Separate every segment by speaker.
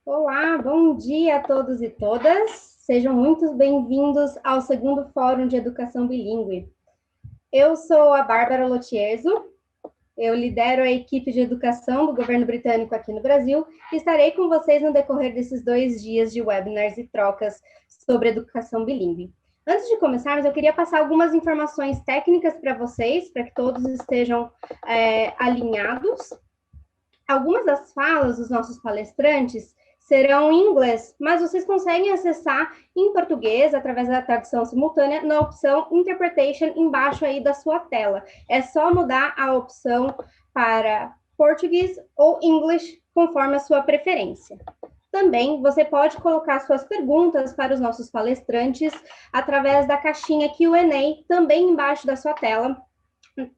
Speaker 1: Olá, bom dia a todos e todas. Sejam muito bem-vindos ao segundo Fórum de Educação Bilíngue. Eu sou a Bárbara Lotierzo, eu lidero a equipe de educação do governo britânico aqui no Brasil e estarei com vocês no decorrer desses 2 dias de webinars e trocas sobre educação bilíngue. Antes de começarmos, eu queria passar algumas informações técnicas para vocês, para que todos estejam alinhados. Algumas das falas dos nossos palestrantes serão em inglês, mas vocês conseguem acessar em português através da tradução simultânea na opção Interpretation embaixo aí da sua tela. É só mudar a opção para português ou English conforme a sua preferência. Também você pode colocar suas perguntas para os nossos palestrantes através da caixinha Q&A também embaixo da sua tela.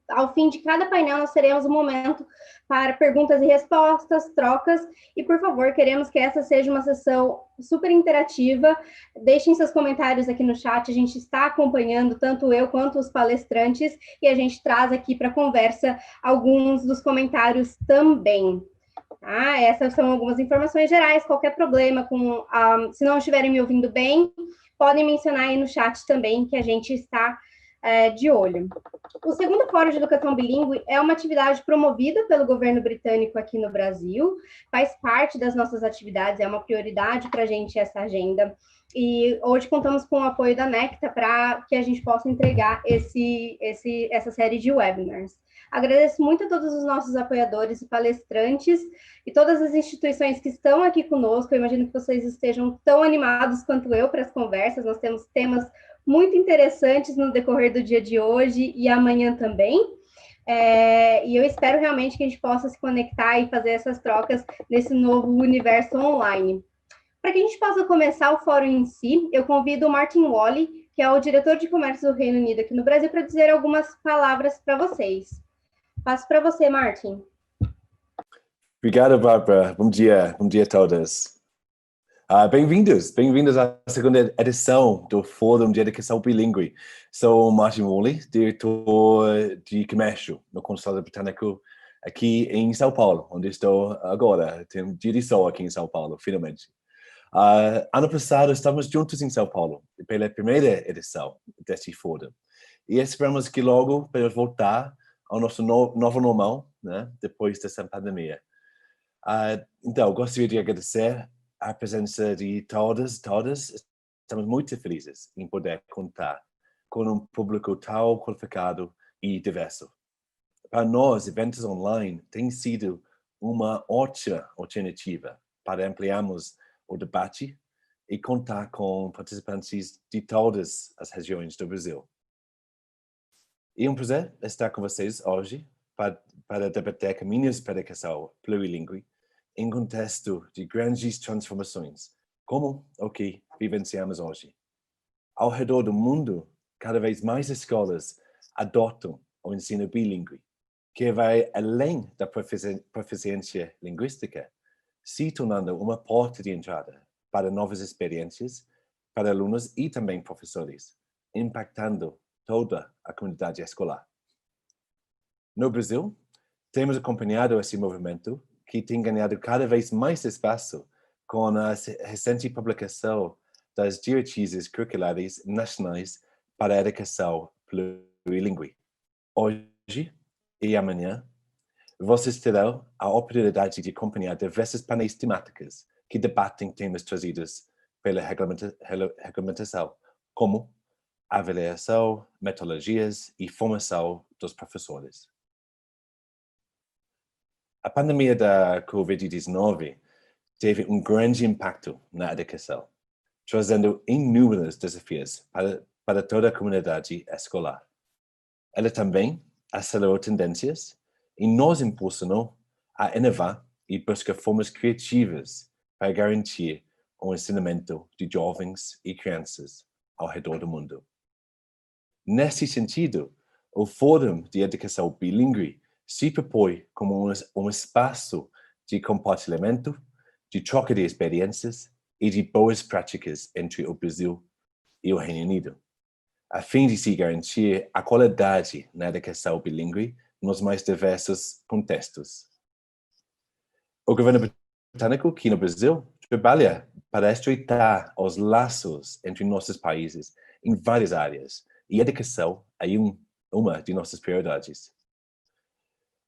Speaker 1: Ao fim de cada painel, nós teremos um momento para perguntas e respostas, trocas, e, por favor, queremos que essa seja uma sessão super interativa. Deixem seus comentários aqui no chat, a gente está acompanhando, tanto eu quanto os palestrantes, e a gente traz aqui para a conversa alguns dos comentários também. Essas são algumas informações gerais. Qualquer problema, se não estiverem me ouvindo bem, podem mencionar aí no chat também, que a gente está de olho. O segundo Fórum de Educação Bilíngue é uma atividade promovida pelo governo britânico aqui no Brasil, faz parte das nossas atividades, é uma prioridade para a gente essa agenda, e hoje contamos com o apoio da Necta para que a gente possa entregar essa série de webinars. Agradeço muito a todos os nossos apoiadores e palestrantes e todas as instituições que estão aqui conosco. Eu imagino que vocês estejam tão animados quanto eu para as conversas. Nós temos temas muito interessantes no decorrer do dia de hoje e amanhã também. E eu espero realmente que a gente possa se conectar e fazer essas trocas nesse novo universo online. Para que a gente possa começar o fórum em si, eu convido o Martin Wally, que é o diretor de comércio do Reino Unido aqui no Brasil, para dizer algumas palavras para vocês. Passo para você, Martin.
Speaker 2: Obrigado, Bárbara. Bom dia a todos. Bem-vindos à segunda edição do Fórum de Educação Plurilíngue. Sou Martin Wally, diretor de comércio no Consulado Britânico aqui em São Paulo, onde estou agora. Tenho um dia de sol aqui em São Paulo, finalmente. Ano passado estávamos juntos em São Paulo pela primeira edição deste Fórum e esperamos que logo podemos voltar ao nosso novo normal, né, depois dessa pandemia. Então, gostaria de agradecer a presença de todas. Estamos muito felizes em poder contar com um público tão qualificado e diverso. Para nós, eventos online têm sido uma ótima alternativa para ampliarmos o debate e contar com participantes de todas as regiões do Brasil. É um prazer estar com vocês hoje para debater caminhos para a educação plurilíngue em contexto de grandes transformações, como o que vivenciamos hoje. Ao redor do mundo, cada vez mais escolas adotam o ensino bilíngue, que vai além da proficiência linguística, se tornando uma porta de entrada para novas experiências para alunos e também professores, impactando toda a comunidade escolar. No Brasil, temos acompanhado esse movimento que tem ganhado cada vez mais espaço com a recente publicação das diretrizes curriculares nacionais para a educação plurilíngue. Hoje e amanhã, vocês terão a oportunidade de acompanhar diversos painéis temáticos que debatem temas trazidos pela regulamentação, como avaliação, metodologias e formação dos professores. A pandemia da Covid-19 teve um grande impacto na educação, trazendo inúmeros desafios para toda a comunidade escolar. Ela também acelerou tendências e nos impulsionou a inovar e buscar formas criativas para garantir o ensinamento de jovens e crianças ao redor do mundo. Nesse sentido, o Fórum de Educação Bilíngue se propõe como um espaço de compartilhamento, de troca de experiências e de boas práticas entre o Brasil e o Reino Unido, a fim de se garantir a qualidade na educação bilíngue nos mais diversos contextos. O governo britânico aqui no Brasil trabalha para estreitar os laços entre nossos países em várias áreas, e educação é uma de nossas prioridades.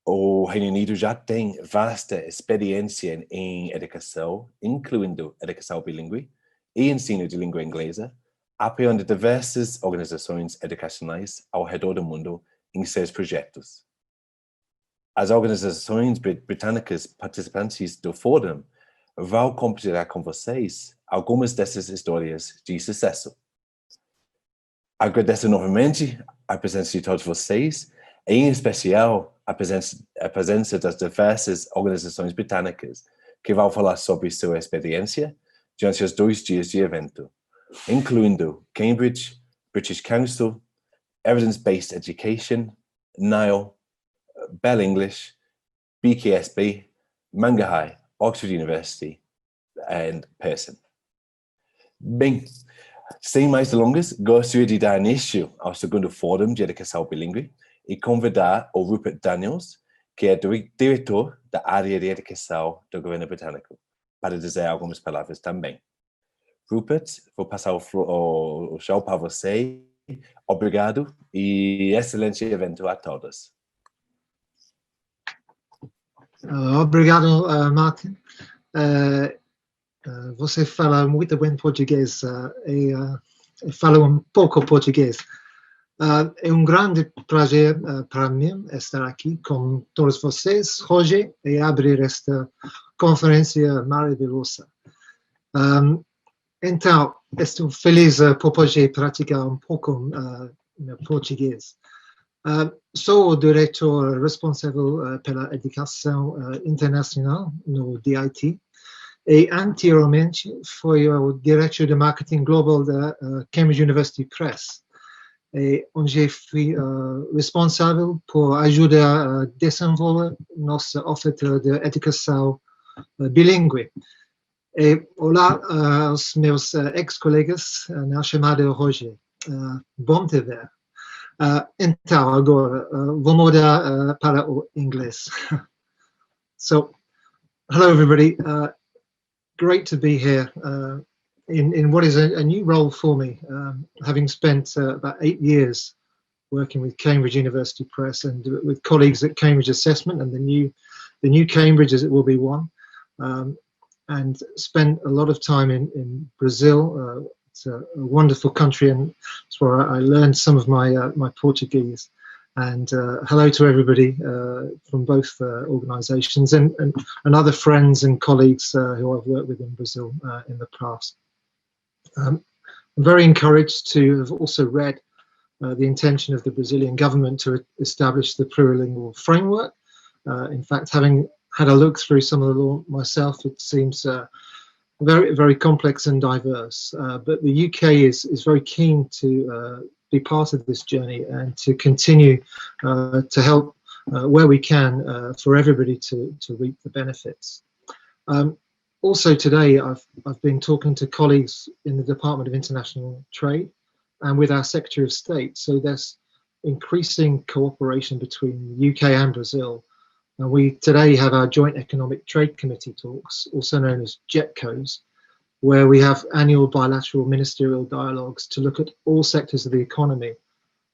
Speaker 2: O Reino Unido já tem vasta experiência em educação, incluindo educação bilíngue e ensino de língua inglesa, apoiando diversas organizações educacionais ao redor do mundo em seus projetos. As organizações britânicas participantes do Fórum vão compartilhar com vocês algumas dessas histórias de sucesso. Agradeço novamente a presença de todos vocês, em especial a presença das diversas organizações britânicas que vão falar sobre sua experiência durante os 2 dias de evento, incluindo Cambridge, British Council, Evidence-Based Education, NIL, Bell English, BKSB, Mangahi, Oxford University and Pearson. Bem, sem mais delongas, gostaria de dar início ao segundo Fórum de Educação Bilíngue e convidar o Rupert Daniels, que é diretor da área de educação do governo britânico, para dizer algumas palavras também. Rupert, vou passar o show para você. Obrigado e excelente evento a todos.
Speaker 3: Obrigado, Martin. Você fala muito bem português e fala um pouco português. É um grande prazer para mim estar aqui com todos vocês hoje e abrir esta conferência maravilhosa. Então, estou feliz por poder praticar um pouco meu português. Sou o diretor responsável pela educação internacional no DIT e anteriormente fui o diretor de marketing global da Cambridge University Press, onde fui responsável por ajudar a desenvolver nossa oferta de educação bilíngue. Olá aos meus ex-colegas na chamada hoje. Bom te ver. Então, agora, vou mudar para o inglês. So, hello everybody. Great to be here in what is a new role for me, having spent about 8 years working with Cambridge University Press and with colleagues at Cambridge Assessment and the new Cambridge as it will be one, and spent a lot of time in Brazil. It's a wonderful country, and it's where I learned some of my Portuguese. And hello to everybody from both organisations and other friends and colleagues who I've worked with in Brazil in the past. I'm very encouraged to have also read the intention of the Brazilian government to establish the plurilingual framework. In fact, having had a look through some of the law myself, it seems very, very complex and diverse. But the UK is very keen to be part of this journey and to continue to help where we can for everybody to reap the benefits. Also today, I've been talking to colleagues in the Department of International Trade and with our Secretary of State. So there's increasing cooperation between the UK and Brazil. And we today have our Joint Economic Trade Committee talks, also known as JETCOs, where we have annual bilateral ministerial dialogues to look at all sectors of the economy.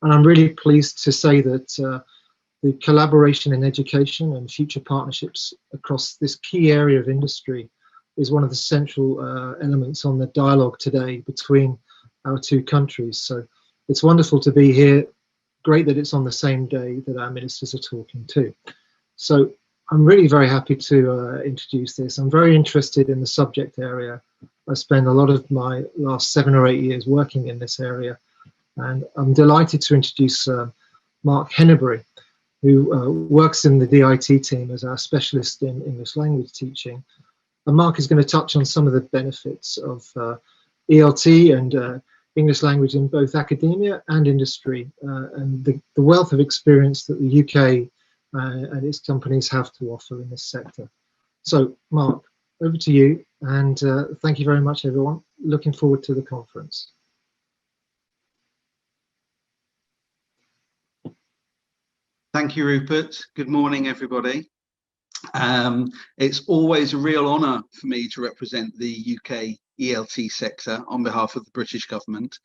Speaker 3: And I'm really pleased to say that the collaboration in education and future partnerships across this key area of industry is one of the central elements on the dialogue today between our two countries. So it's wonderful to be here. Great that it's on the same day that our ministers are talking too. So I'm really very happy to introduce this. I'm very interested in the subject area. I spent a lot of my last 7 or 8 years working in this area, and I'm delighted to introduce Mark Henneberry, who works in the DIT team as our specialist in English language teaching. And Mark is going to touch on some of the benefits of ELT and English language in both academia and industry, and the wealth of experience that the UK and its companies have to offer in this sector. So, Mark, over to you, and thank you very much, everyone. Looking forward to the conference.
Speaker 4: Thank you, Rupert. Good morning, everybody. It's always a real honour for me to represent the UK ELT sector on behalf of the British government,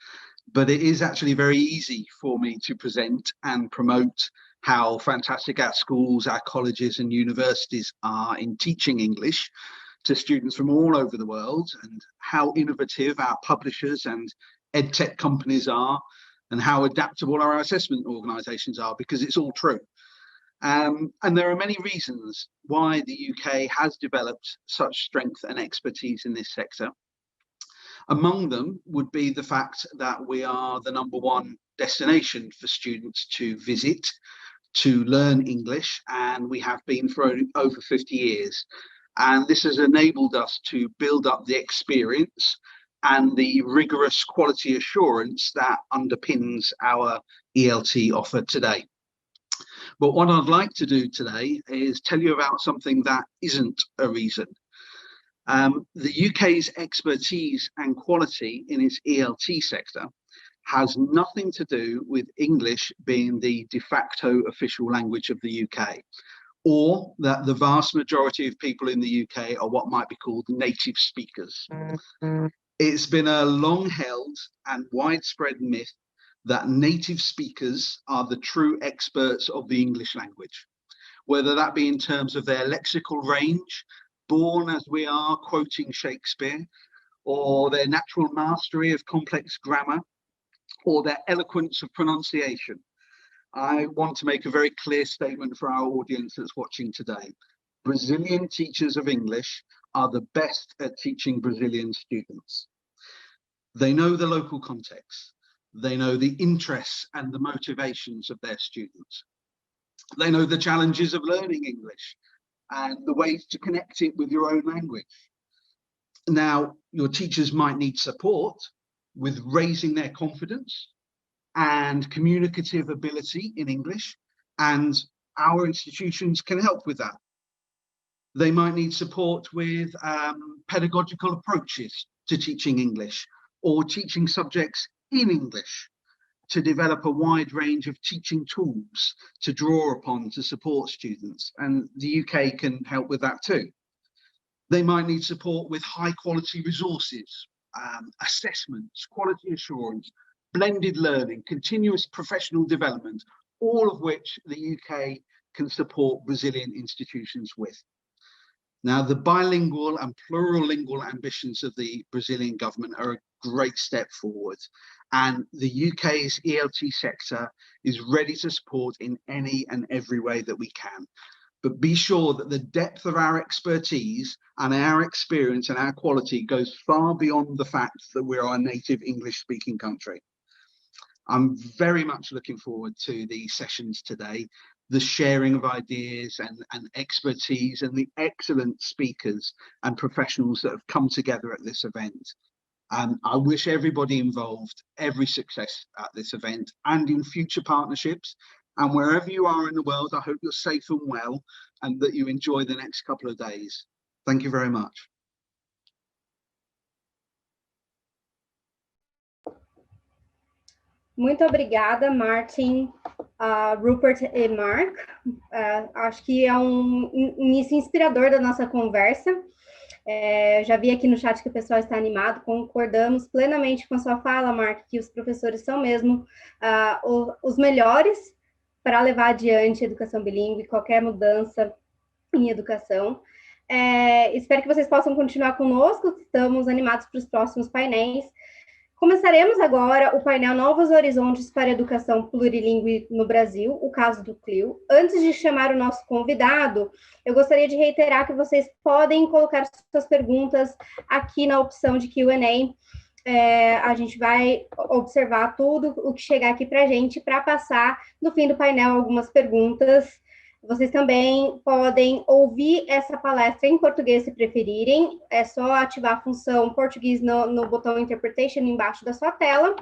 Speaker 4: but it is actually very easy for me to present and promote how fantastic our schools, our colleges and universities are in teaching English to students from all over the world, and how innovative our publishers and edtech companies are, and how adaptable our assessment organisations are, because it's all true. And there are many reasons why the UK has developed such strength and expertise in this sector. Among them would be the fact that we are the #1 destination for students to visit, to learn English, and we have been for over 50 years. And this has enabled us to build up the experience and the rigorous quality assurance that underpins our ELT offer today. But what I'd like to do today is tell you about something that isn't a reason. The UK's expertise and quality in its ELT sector has nothing to do with English being the de facto official language of the UK, or that the vast majority of people in the UK are what might be called native speakers. It's been a long-held and widespread myth that native speakers are the true experts of the English language, whether that be in terms of their lexical range, born as we are quoting Shakespeare, or their natural mastery of complex grammar, or their eloquence of pronunciation. I want to make a very clear statement for our audience that's watching today. Brazilian teachers of English are the best at teaching Brazilian students. They know the local context. They know the interests and the motivations of their students. They know the challenges of learning English and the ways to connect it with your own language. Now, your teachers might need support with raising their confidence and communicative ability in English, and our institutions can help with that. They might need support with pedagogical approaches to teaching English, or teaching subjects in English, to develop a wide range of teaching tools to draw upon to support students, and the UK can help with that too. They might need support with high quality resources, assessments, quality assurance, blended learning, continuous professional development, all of which the UK can support Brazilian institutions with. Now, the bilingual and plurilingual ambitions of the Brazilian government are a great step forward, and the UK's ELT sector is ready to support in any and every way that we can. But be sure that the depth of our expertise and our experience and our quality goes far beyond the fact that we are a native English-speaking country. I'm very much looking forward to the sessions today, the sharing of ideas and expertise, and the excellent speakers and professionals that have come together at this event. I wish everybody involved every success at this event and in future partnerships. And wherever you are in the world, I hope you're safe and well, and that you enjoy the next couple of days. Thank you very much.
Speaker 1: Muito obrigada, Martin, Rupert e Mark. Acho que é um início inspirador da nossa conversa. Já vi aqui no chat que o pessoal está animado, concordamos plenamente com a sua fala, Mark, que os professores são mesmo os melhores para levar adiante a educação bilíngue, qualquer mudança em educação. Espero que vocês possam continuar conosco, estamos animados para os próximos painéis. Começaremos agora o painel Novos Horizontes para a Educação Plurilíngue no Brasil, o caso do CLIL. Antes de chamar o nosso convidado, eu gostaria de reiterar que vocês podem colocar suas perguntas aqui na opção de Q&A. A gente vai observar tudo o que chegar aqui para a gente, para passar no fim do painel algumas perguntas. Vocês também podem ouvir essa palestra em português se preferirem, é só ativar a função português no botão Interpretation embaixo da sua tela.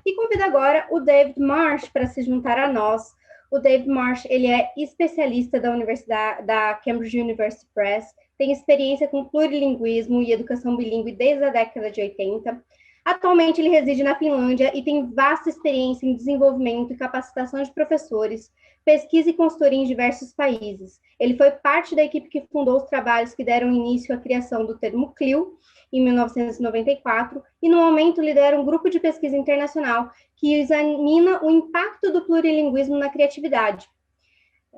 Speaker 1: E convido agora o David Marsh para se juntar a nós. O David Marsh, ele é especialista da Cambridge University Press, tem experiência com plurilinguismo e educação bilíngue desde a década de 80. Atualmente, ele reside na Finlândia e tem vasta experiência em desenvolvimento e capacitação de professores, pesquisa e consultoria em diversos países. Ele foi parte da equipe que fundou os trabalhos que deram início à criação do termo CLIL, em 1994, e no momento lidera um grupo de pesquisa internacional que examina o impacto do plurilinguismo na criatividade.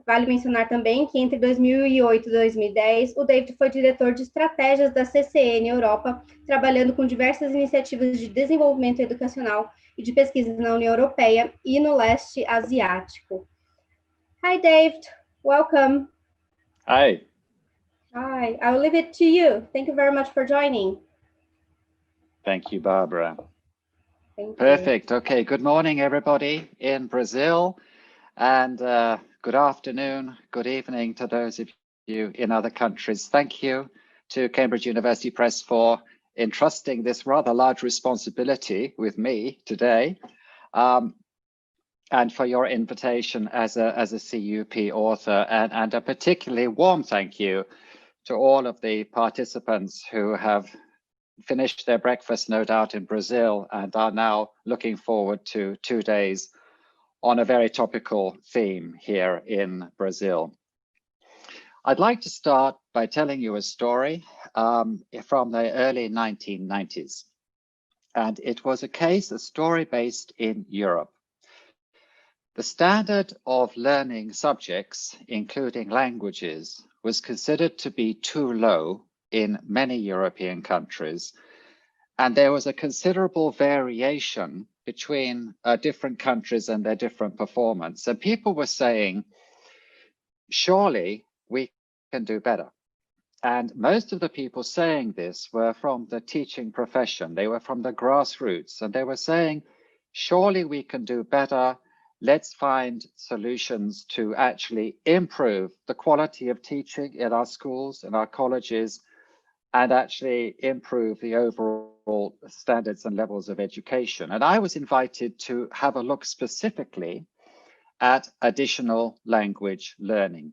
Speaker 1: Vale mencionar também que entre 2008 e 2010, o David foi diretor de estratégias da CCN Europa, trabalhando com diversas iniciativas de desenvolvimento educacional e de pesquisa na União Europeia e no leste asiático. Hi, David. Welcome.
Speaker 5: Hi.
Speaker 1: Hi. I will leave it to you. Thank you very much for joining.
Speaker 5: Thank you, Barbara.
Speaker 1: Thank
Speaker 5: Perfect. Okay. Good morning, everybody in Brazil, and good afternoon, good evening to those of you in other countries. Thank you to Cambridge University Press for entrusting this rather large responsibility with me today, and for your invitation as a CUP author, and a particularly warm thank you to all of the participants who have finished their breakfast, no doubt, in Brazil, and are now looking forward to 2 days on a very topical theme here in Brazil. I'd like to start by telling you a story from the early 1990s. And it was a story based in Europe. The standard of learning subjects, including languages, was considered to be too low in many European countries. And there was a considerable variation between different countries and their different performance. And people were saying, surely we can do better. And most of the people saying this were from the teaching profession. They were from the grassroots, and they were saying, surely we can do better. Let's find solutions to actually improve the quality of teaching in our schools, in our colleges, and actually improve the overall standards and levels of education. And I was invited to have a look specifically at additional language learning.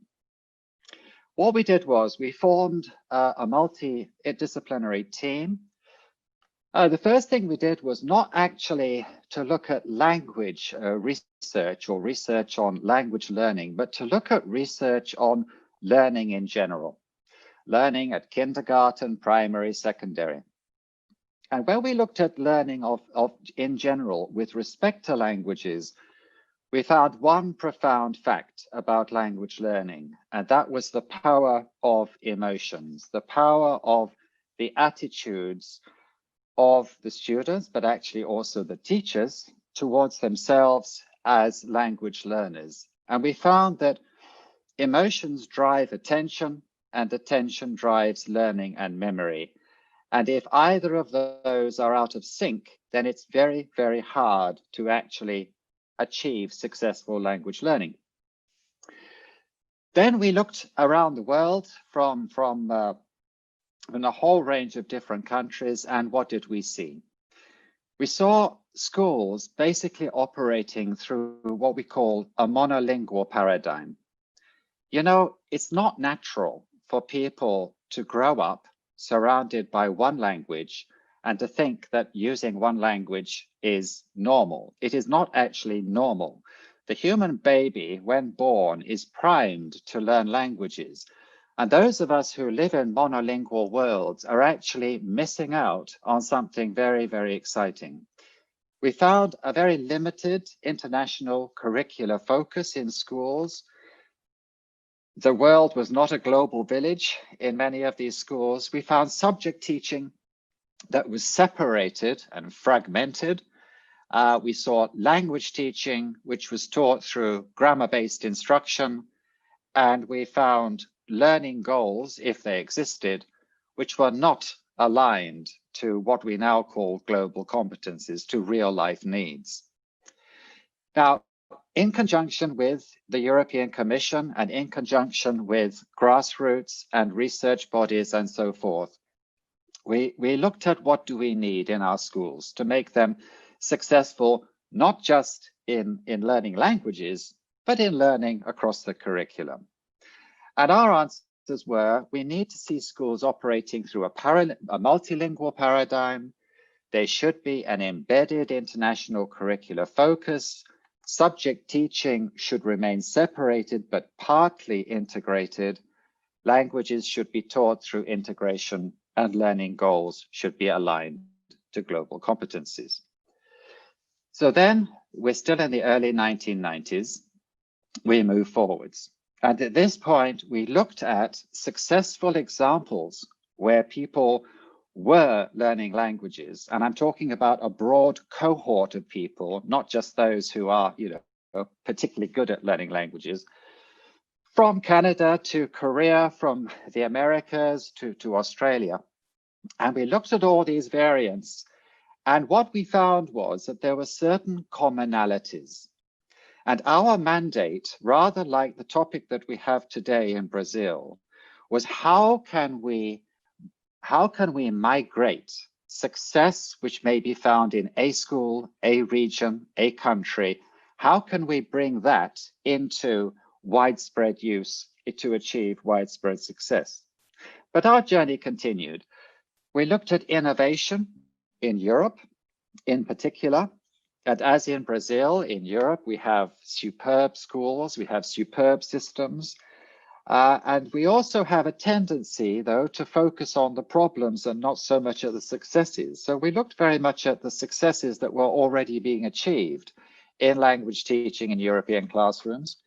Speaker 5: What we did was we formed a multidisciplinary team. The first thing we did was not actually to look at language research or research on language learning, but to look at research on learning in general. Learning at kindergarten, primary, secondary. And when we looked at learning in general with respect to languages, we found one profound fact about language learning, and that was the power of emotions, the power of the attitudes of the students, but actually also the teachers, towards themselves as language learners. And we found that emotions drive attention, and attention drives learning and memory. And if either of those are out of sync, then it's very, very hard to actually achieve successful language learning. Then we looked around the world from a whole range of different countries, and what did we see? We saw schools basically operating through what we call a monolingual paradigm. You know, it's not natural for people to grow up surrounded by one language and to think that using one language is normal. It is not actually normal. The human baby, when born, is primed to learn languages. And those of us who live in monolingual worlds are actually missing out on something very, very exciting. We found a very limited international curricular focus in schools. The world was not a global village in many of these schools. We found subject teaching that was separated and fragmented. We saw language teaching, which was taught through grammar-based instruction. And we found learning goals, if they existed, which were not aligned to what we now call global competencies, to real life needs. Now, in conjunction with the European Commission and in conjunction with grassroots and research bodies and so forth, we looked at what do we need in our schools to make them successful, not just in learning languages, but in learning across the curriculum. And our answers were, we need to see schools operating through a multilingual paradigm. There should be an embedded international curricular focus. Subject teaching should remain separated but partly integrated. Languages should be taught through integration, and learning goals should be aligned to global competencies. So then we're still in the early 1990s. We move forwards. And at this point, we looked at successful examples where people were learning languages. And I'm talking about a broad cohort of people, not just those who are, particularly good at learning languages, from Canada to Korea, from the Americas to Australia. And we looked at all these variants. And what we found was that there were certain commonalities. And our mandate, rather like the topic that we have today in Brazil, was how can we migrate success, which may be found in a school, a region, a country, how can we bring that into widespread use to achieve widespread success? But our journey continued. We looked at innovation in Europe, in particular, and as in Brazil, in Europe, we have superb schools, we have superb systems, and we also have a tendency, though, to focus on the problems and not so much at the successes. So we looked very much at the successes that were already being achieved in language teaching in European classrooms.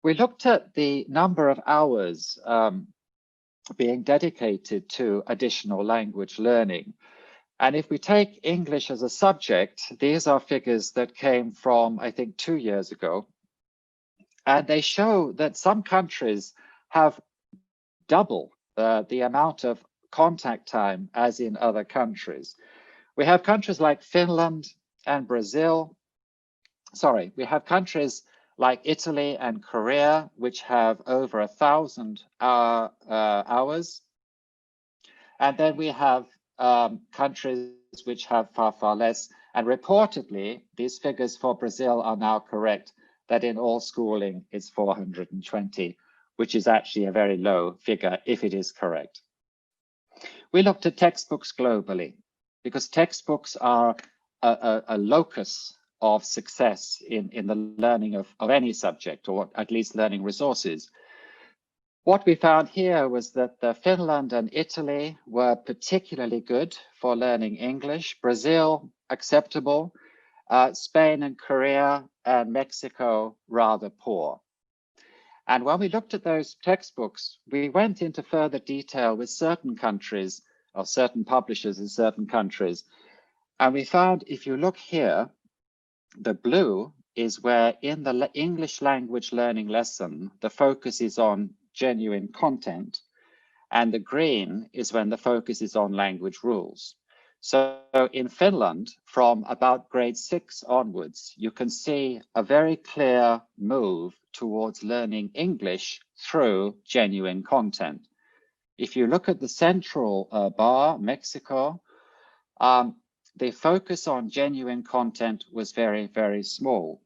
Speaker 5: We looked at the number of hours being dedicated to additional language learning. And if we take English as a subject, these are figures that came from, I think, 2 years ago. And they show that some countries have double the amount of contact time as in other countries. We have countries like Finland and Brazil. Sorry, we have countries like Italy and Korea, which have over 1,000 hours. And then we have countries which have far, far less. And reportedly, these figures for Brazil are now correct, that in all schooling it's 420, which is actually a very low figure if it is correct. We looked at textbooks globally, because textbooks are a locus of success in the learning of any subject, or at least learning resources. What we found here was that Finland and Italy were particularly good for learning English, Brazil acceptable, Spain and Korea and Mexico rather poor. And when we looked at those textbooks, we went into further detail with certain countries or certain publishers in certain countries. And we found, if you look here, the blue is where in the English language learning lesson, the focus is on genuine content, and the green is when the focus is on language rules. So in Finland, from about grade 6 onwards, you can see a very clear move towards learning English through genuine content. If you look at the central bar, Mexico, the focus on genuine content was very, very small.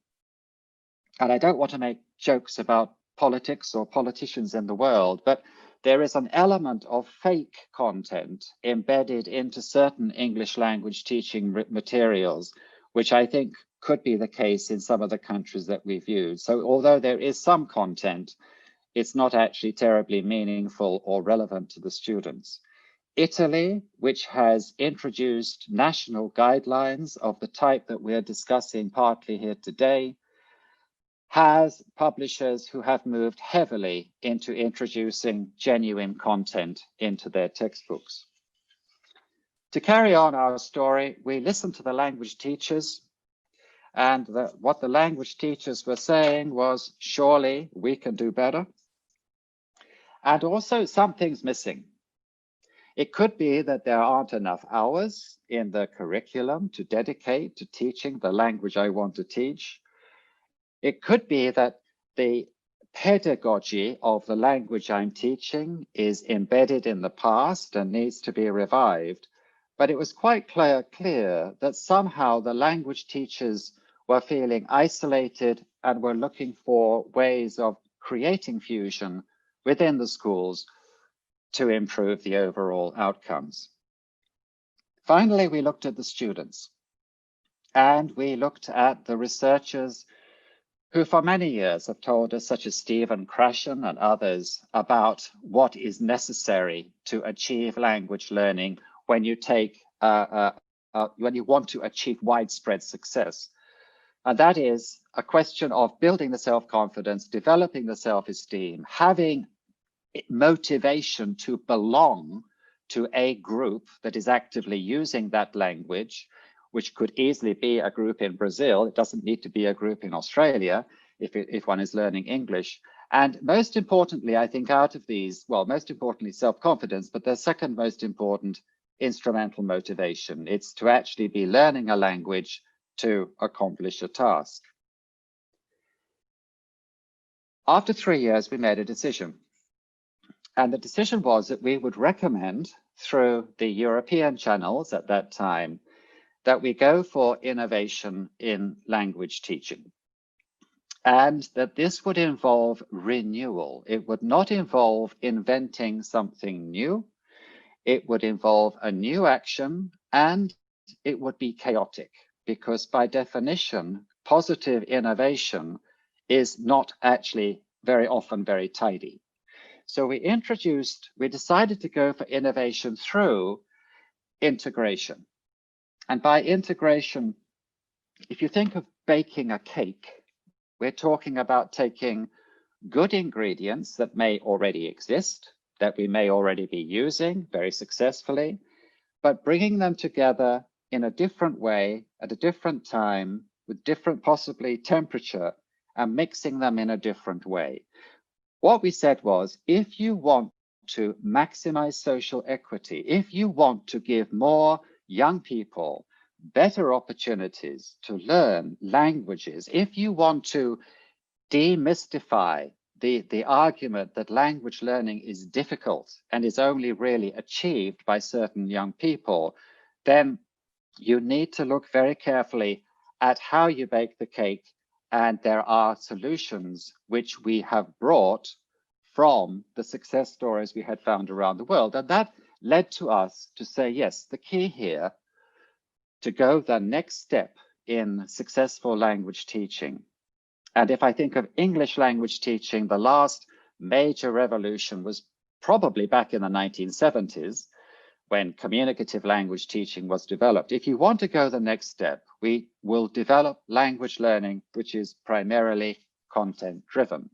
Speaker 5: And I don't want to make jokes about politics or politicians in the world, but there is an element of fake content embedded into certain English language teaching materials, which I think could be the case in some of the countries that we've used. So although there is some content, it's not actually terribly meaningful or relevant to the students. Italy, which has introduced national guidelines of the type that we're discussing partly here today, has publishers who have moved heavily into introducing genuine content into their textbooks. To carry on our story, we listened to the language teachers, and what the language teachers were saying was, surely we can do better. And also something's missing. It could be that there aren't enough hours in the curriculum to dedicate to teaching the language I want to teach. It could be that the pedagogy of the language I'm teaching is embedded in the past and needs to be revived. But it was quite clear that somehow the language teachers were feeling isolated and were looking for ways of creating fusion within the schools to improve the overall outcomes. Finally, we looked at the students, and we looked at the researchers who for many years have told us, such as Stephen Krashen and others, about what is necessary to achieve language learning when you when you want to achieve widespread success. And that is a question of building the self-confidence, developing the self-esteem, having motivation to belong to a group that is actively using that language, which could easily be a group in Brazil. It doesn't need to be a group in Australia if one is learning English. And most importantly, I think out of these, well, most importantly, self-confidence, but the second most important, instrumental motivation. It's to actually be learning a language to accomplish a task. After 3 years, we made a decision. And the decision was that we would recommend through the European channels at that time that we go for innovation in language teaching. And that this would involve renewal. It would not involve inventing something new. It would involve a new action, and it would be chaotic, because by definition, positive innovation is not actually very often very tidy. So we decided to go for innovation through integration. And by integration, if you think of baking a cake, we're talking about taking good ingredients that may already exist, that we may already be using very successfully, but bringing them together in a different way, at a different time, with different possibly temperature, and mixing them in a different way. What we said was, if you want to maximize social equity, if you want to give more young people better opportunities to learn languages, if you want to demystify the argument that language learning is difficult and is only really achieved by certain young people, then you need to look very carefully at how you bake the cake. And there are solutions which we have brought from the success stories we had found around the world. And that led to us to say, yes, the key here to go the next step in successful language teaching. And if I think of English language teaching, the last major revolution was probably back in the 1970s, when communicative language teaching was developed. If you want to go the next step, we will develop language learning, which is primarily content-driven.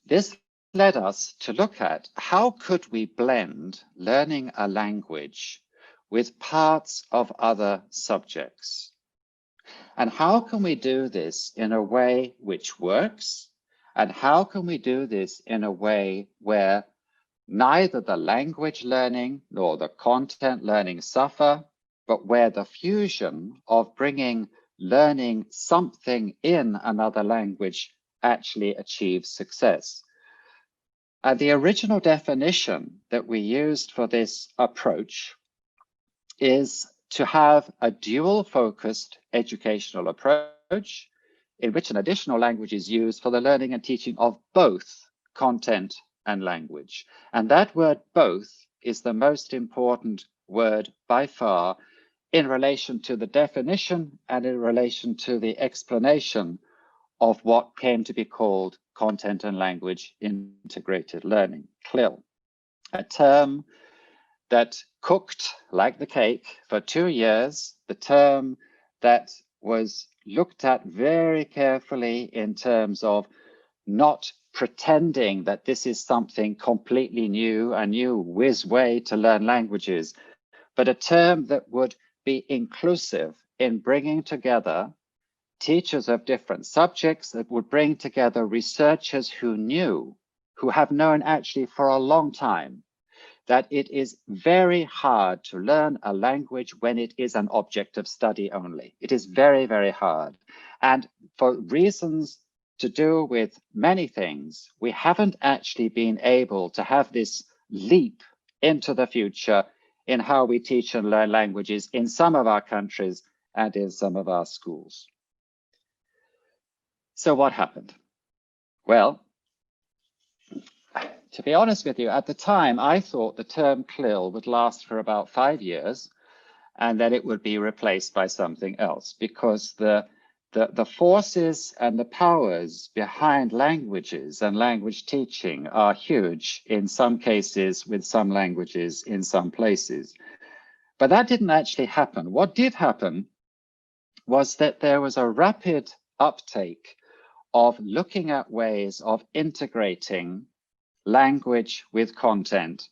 Speaker 5: This led us to look at how could we blend learning a language with parts of other subjects. And how can we do this in a way which works? And how can we do this in a way where neither the language learning nor the content learning suffer, but where the fusion of bringing learning something in another language actually achieves success? The original definition that we used for this approach is to have a dual-focused educational approach in which an additional language is used for the learning and teaching of both content and language. And that word both is the most important word by far in relation to the definition and in relation to the explanation of what came to be called content and language integrated learning, CLIL, a term that cooked like the cake for 2 years, the term that was looked at very carefully in terms of not pretending that this is something completely new, a new whiz way to learn languages, but a term that would be inclusive in bringing together teachers of different subjects, that would bring together researchers who have known actually for a long time that it is very hard to learn a language when it is an object of study only. It is very, very hard. And for reasons to do with many things, we haven't actually been able to have this leap into the future in how we teach and learn languages in some of our countries and in some of our schools. So what happened? Well, to be honest with you, at the time, I thought the term CLIL would last for about 5 years and then it would be replaced by something else, because the the forces and the powers behind languages and language teaching are huge in some cases with some languages in some places. But that didn't actually happen. What did happen was that there was a rapid uptake of looking at ways of integrating language with content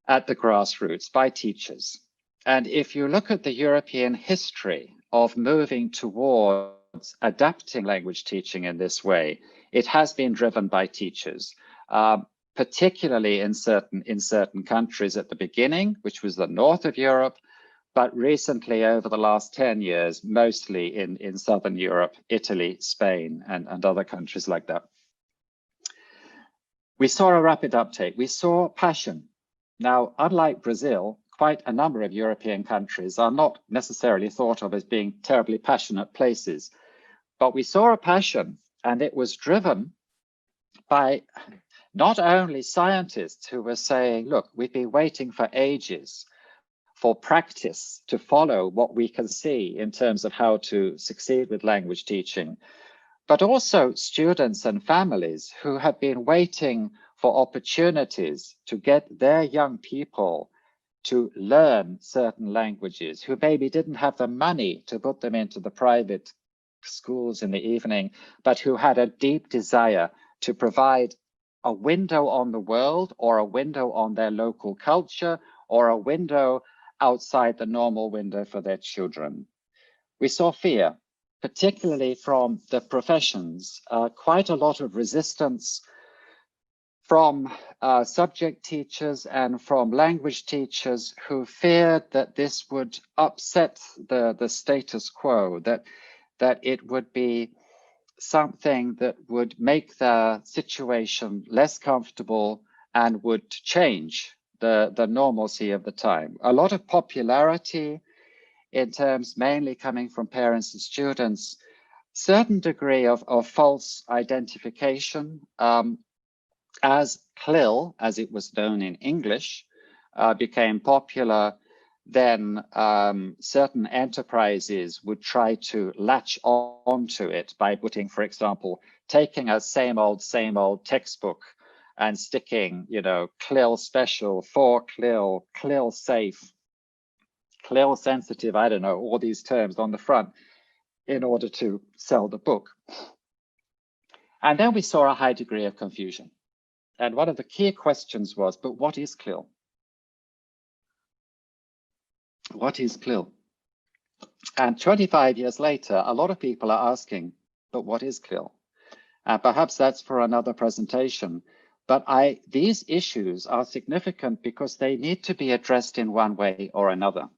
Speaker 5: at the grassroots by teachers. And if you look at the European history of moving towards adapting language teaching in this way, it has been driven by teachers, particularly in certain countries at the beginning, which was the north of Europe, but recently over the last 10 years, mostly in Southern Europe, Italy, Spain, and other countries like that. We saw a rapid uptake. We saw passion. Now, unlike Brazil, quite a number of European countries are not necessarily thought of as being terribly passionate places. But we saw a passion, and it was driven by not only scientists who were saying, look, we've been waiting for ages for practice to follow what we can see in terms of how to succeed with language teaching, but also students and families who have been waiting for opportunities to get their young people to learn certain languages, who maybe didn't have the money to put them into the private schools in the evening, but who had a deep desire to provide a window on the world or a window on their local culture or a window outside the normal window for their children. We saw fear, particularly from the professions, quite a lot of resistance from subject teachers and from language teachers who feared that this would upset the status quo, that it would be something that would make the situation less comfortable and would change the normalcy of the time. A lot of popularity in terms mainly coming from parents and students, certain degree of false identification, as CLIL, as it was known in English, became popular, then certain enterprises would try to latch onto it by putting, for example, taking a same old textbook and sticking, CLIL special, for CLIL, CLIL safe, CLIL sensitive, I don't know, all these terms on the front in order to sell the book. And then we saw a high degree of confusion. And one of the key questions was, but what is CLIL? What is CLIL? And 25 years later, a lot of people are asking, but what is CLIL? Perhaps that's for another presentation. But these issues are significant because they need to be addressed in one way or another.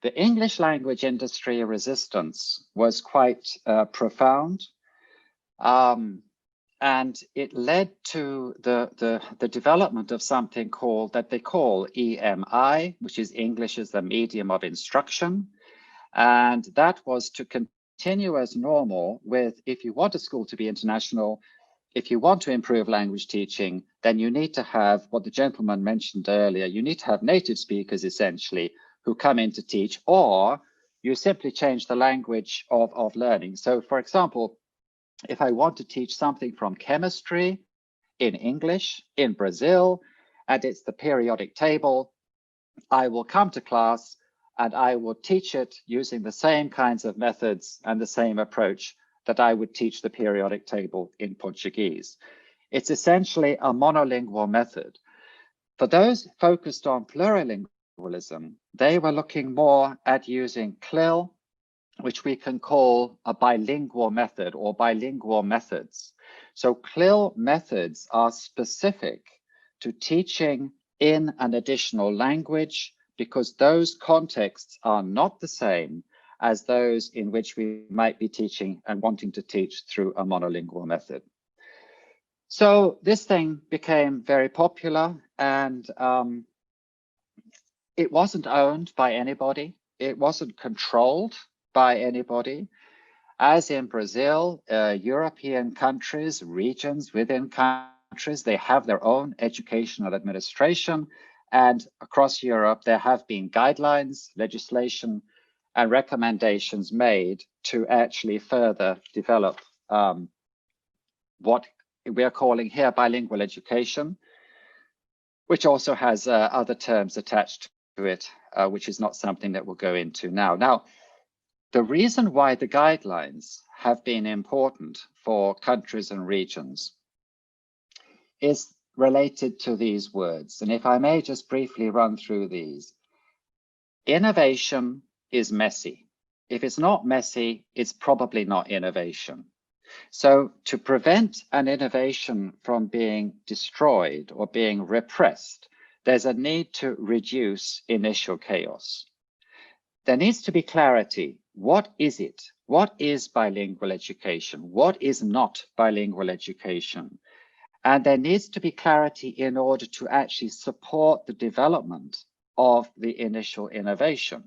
Speaker 5: The English language industry resistance was quite profound. And it led to the development of something that they call EMI, which is English as the medium of instruction. And that was to continue as normal with, if you want a school to be international, if you want to improve language teaching, then you need to have what the gentleman mentioned earlier. You need to have native speakers, essentially, who come in to teach, or you simply change the language of learning. So, for example, if I want to teach something from chemistry in English in Brazil, and it's the periodic table, I will come to class and I will teach it using the same kinds of methods and the same approach that I would teach the periodic table in Portuguese. It's essentially a monolingual method. For those focused on plurilingualism, they were looking more at using CLIL, which we can call a bilingual method or bilingual methods. So CLIL methods are specific to teaching in an additional language because those contexts are not the same as those in which we might be teaching and wanting to teach through a monolingual method. So this thing became very popular, and it wasn't owned by anybody. It wasn't controlled by anybody. As in Brazil, European countries, regions within countries, they have their own educational administration. And across Europe, there have been guidelines, legislation, and recommendations made to actually further develop what we are calling here bilingual education, which also has other terms attached to it, which is not something that we'll go into now. Now, the reason why the guidelines have been important for countries and regions is related to these words. And if I may just briefly run through these. Innovation is messy. If it's not messy, it's probably not innovation. So to prevent an innovation from being destroyed or being repressed, there's a need to reduce initial chaos. There needs to be clarity. What is it? What is bilingual education? What is not bilingual education? And there needs to be clarity in order to actually support the development of the initial innovation.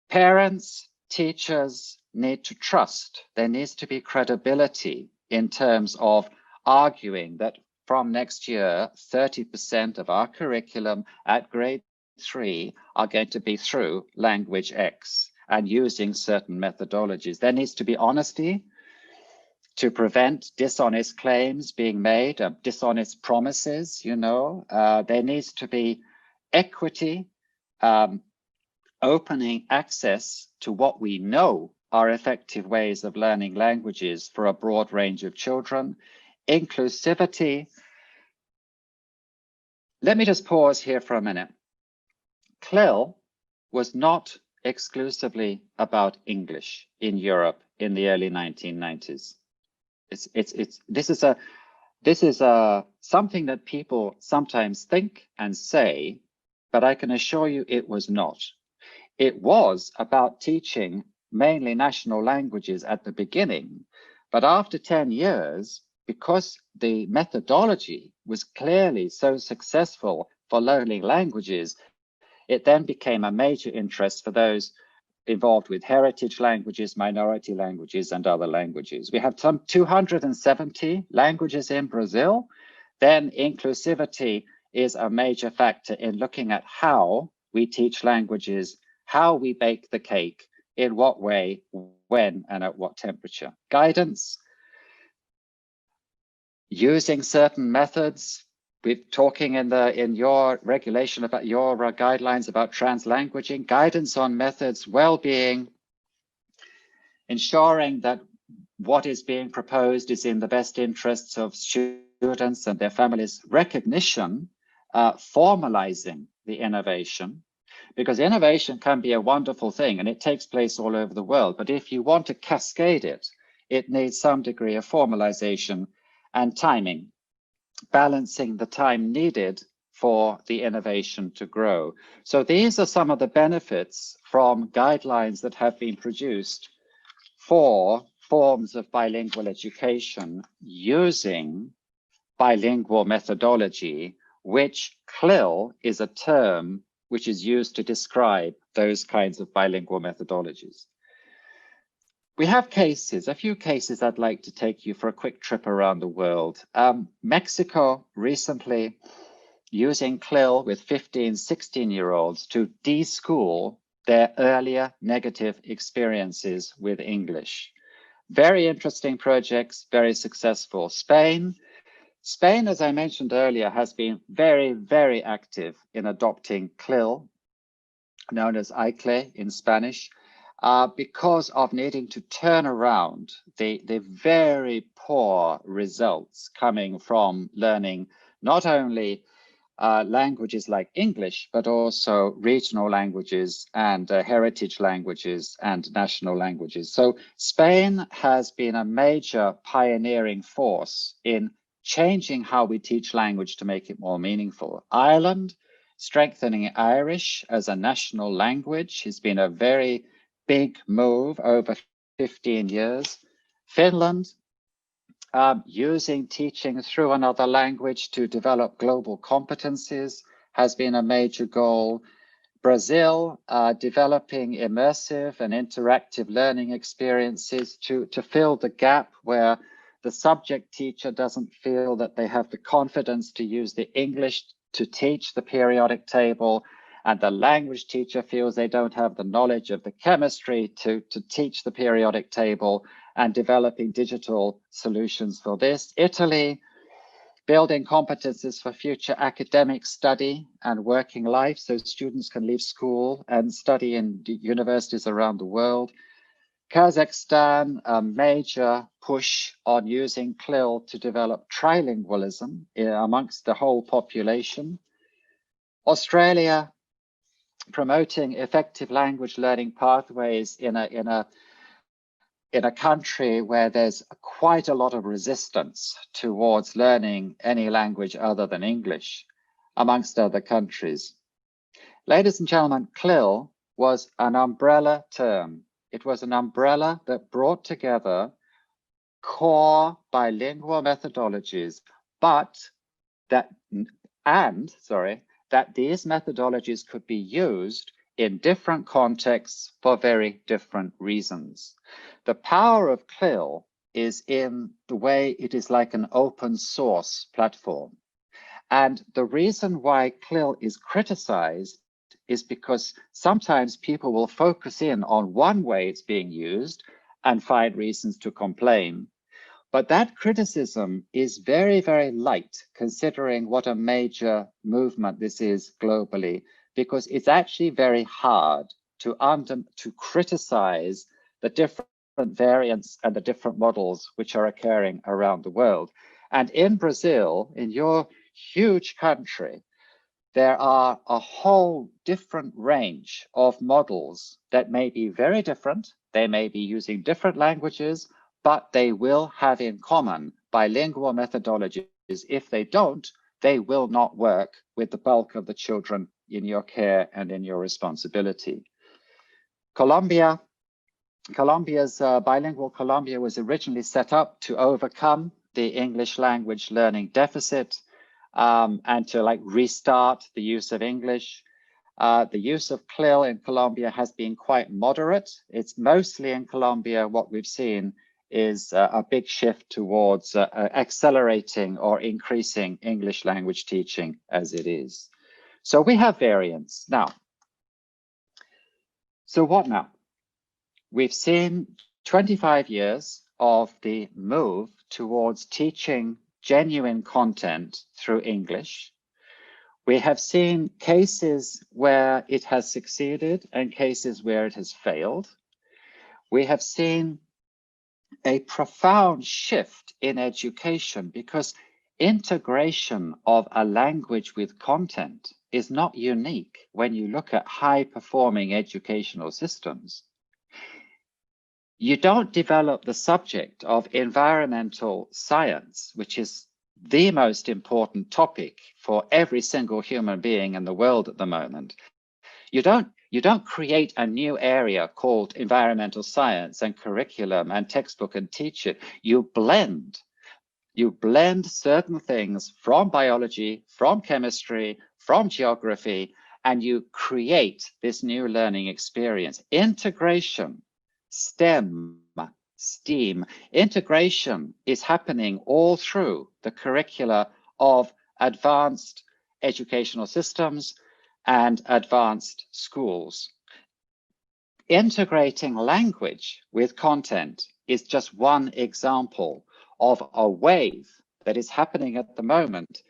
Speaker 5: Parents, teachers need to trust. There needs to be credibility in terms of arguing that from next year, 30% of our curriculum at grade 3 are going to be through language X and using certain methodologies. There needs to be honesty to prevent dishonest claims being made, dishonest promises, you know. There needs to be equity, opening access to what we know are effective ways of learning languages for a broad range of children, inclusivity. Let me just pause here for a minute. CLIL was not exclusively about English in Europe in the early 1990s. This is something that people sometimes think and say, but I can assure you it was not. It was about teaching mainly national languages at the beginning, but after 10 years, because the methodology was clearly so successful for learning languages, it then became a major interest for those involved with heritage languages, minority languages, and other languages. We have some 270 languages in Brazil. Then inclusivity is a major factor in looking at how we teach languages, how we bake the cake, in what way, when, and at what temperature. Guidance, using certain methods. We're talking in your regulation about your guidelines about translanguaging, guidance on methods, well-being, ensuring that what is being proposed is in the best interests of students and their families, recognition, formalizing the innovation, because innovation can be a wonderful thing and it takes place all over the world. But if you want to cascade it, it needs some degree of formalization and timing, balancing the time needed for the innovation to grow. So these are some of the benefits from guidelines that have been produced for forms of bilingual education using bilingual methodology, which CLIL is a term which is used to describe those kinds of bilingual methodologies. We have cases, a few cases I'd like to take you for a quick trip around the world. Mexico recently using CLIL with 15, 16-year-olds to de-school their earlier negative experiences with English. Very interesting projects, very successful. Spain, as I mentioned earlier, has been very, very active in adopting CLIL, known as ICLE in Spanish, because of needing to turn around the very poor results coming from learning not only languages like English, but also regional languages and heritage languages and national languages. So Spain has been a major pioneering force in changing how we teach language to make it more meaningful. Ireland, strengthening Irish as a national language has been a very big move over 15 years. Finland, using teaching through another language to develop global competencies has been a major goal. Brazil, developing immersive and interactive learning experiences to fill the gap where the subject teacher doesn't feel that they have the confidence to use the English to teach the periodic table, and the language teacher feels they don't have the knowledge of the chemistry to teach the periodic table, and developing digital solutions for this. Italy, building competences for future academic study and working life so students can leave school and study in universities around the world. Kazakhstan, a major push on using CLIL to develop trilingualism amongst the whole population. Australia, promoting effective language learning pathways in a country where there's quite a lot of resistance towards learning any language other than English, amongst other countries. Ladies and gentlemen, CLIL was an umbrella term. It was an umbrella that brought together core bilingual methodologies, but that these methodologies could be used in different contexts for very different reasons. The power of CLIL is in the way it is like an open source platform. And the reason why CLIL is criticized is because sometimes people will focus in on one way it's being used and find reasons to complain. But that criticism is very, very light considering what a major movement this is globally, because it's actually very hard to criticize the different variants and the different models which are occurring around the world. And in Brazil, in your huge country, there are a whole different range of models that may be very different. They may be using different languages, but they will have in common bilingual methodologies. If they don't, they will not work with the bulk of the children in your care and in your responsibility. Colombia's bilingual Colombia was originally set up to overcome the English language learning deficit and to restart the use of English. The use of CLIL in Colombia has been quite moderate. It's mostly in Colombia what we've seen is a big shift towards accelerating or increasing English language teaching as it is. So we have variants now. So what now? We've seen 25 years of the move towards teaching genuine content through English. We have seen cases where it has succeeded and cases where it has failed. We have seen a profound shift in education because integration of a language with content is not unique when you look at high-performing educational systems. You don't develop the subject of environmental science, which is the most important topic for every single human being in the world at the moment. You don't create a new area called environmental science and curriculum and textbook and teach it. You blend certain things from biology, from chemistry, from geography, and you create this new learning experience. Integration, STEM, STEAM, integration is happening all through the curricula of advanced educational systems and advanced schools. Integrating language with content is just one example of a wave that is happening at the moment,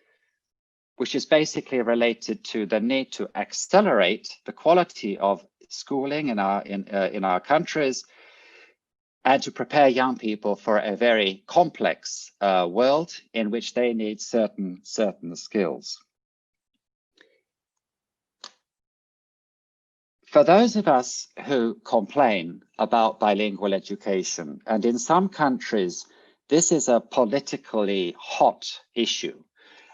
Speaker 5: which is basically related to the need to accelerate the quality of schooling in our countries and to prepare young people for a very complex world in which they need certain skills. For those of us who complain about bilingual education, and in some countries, this is a politically hot issue.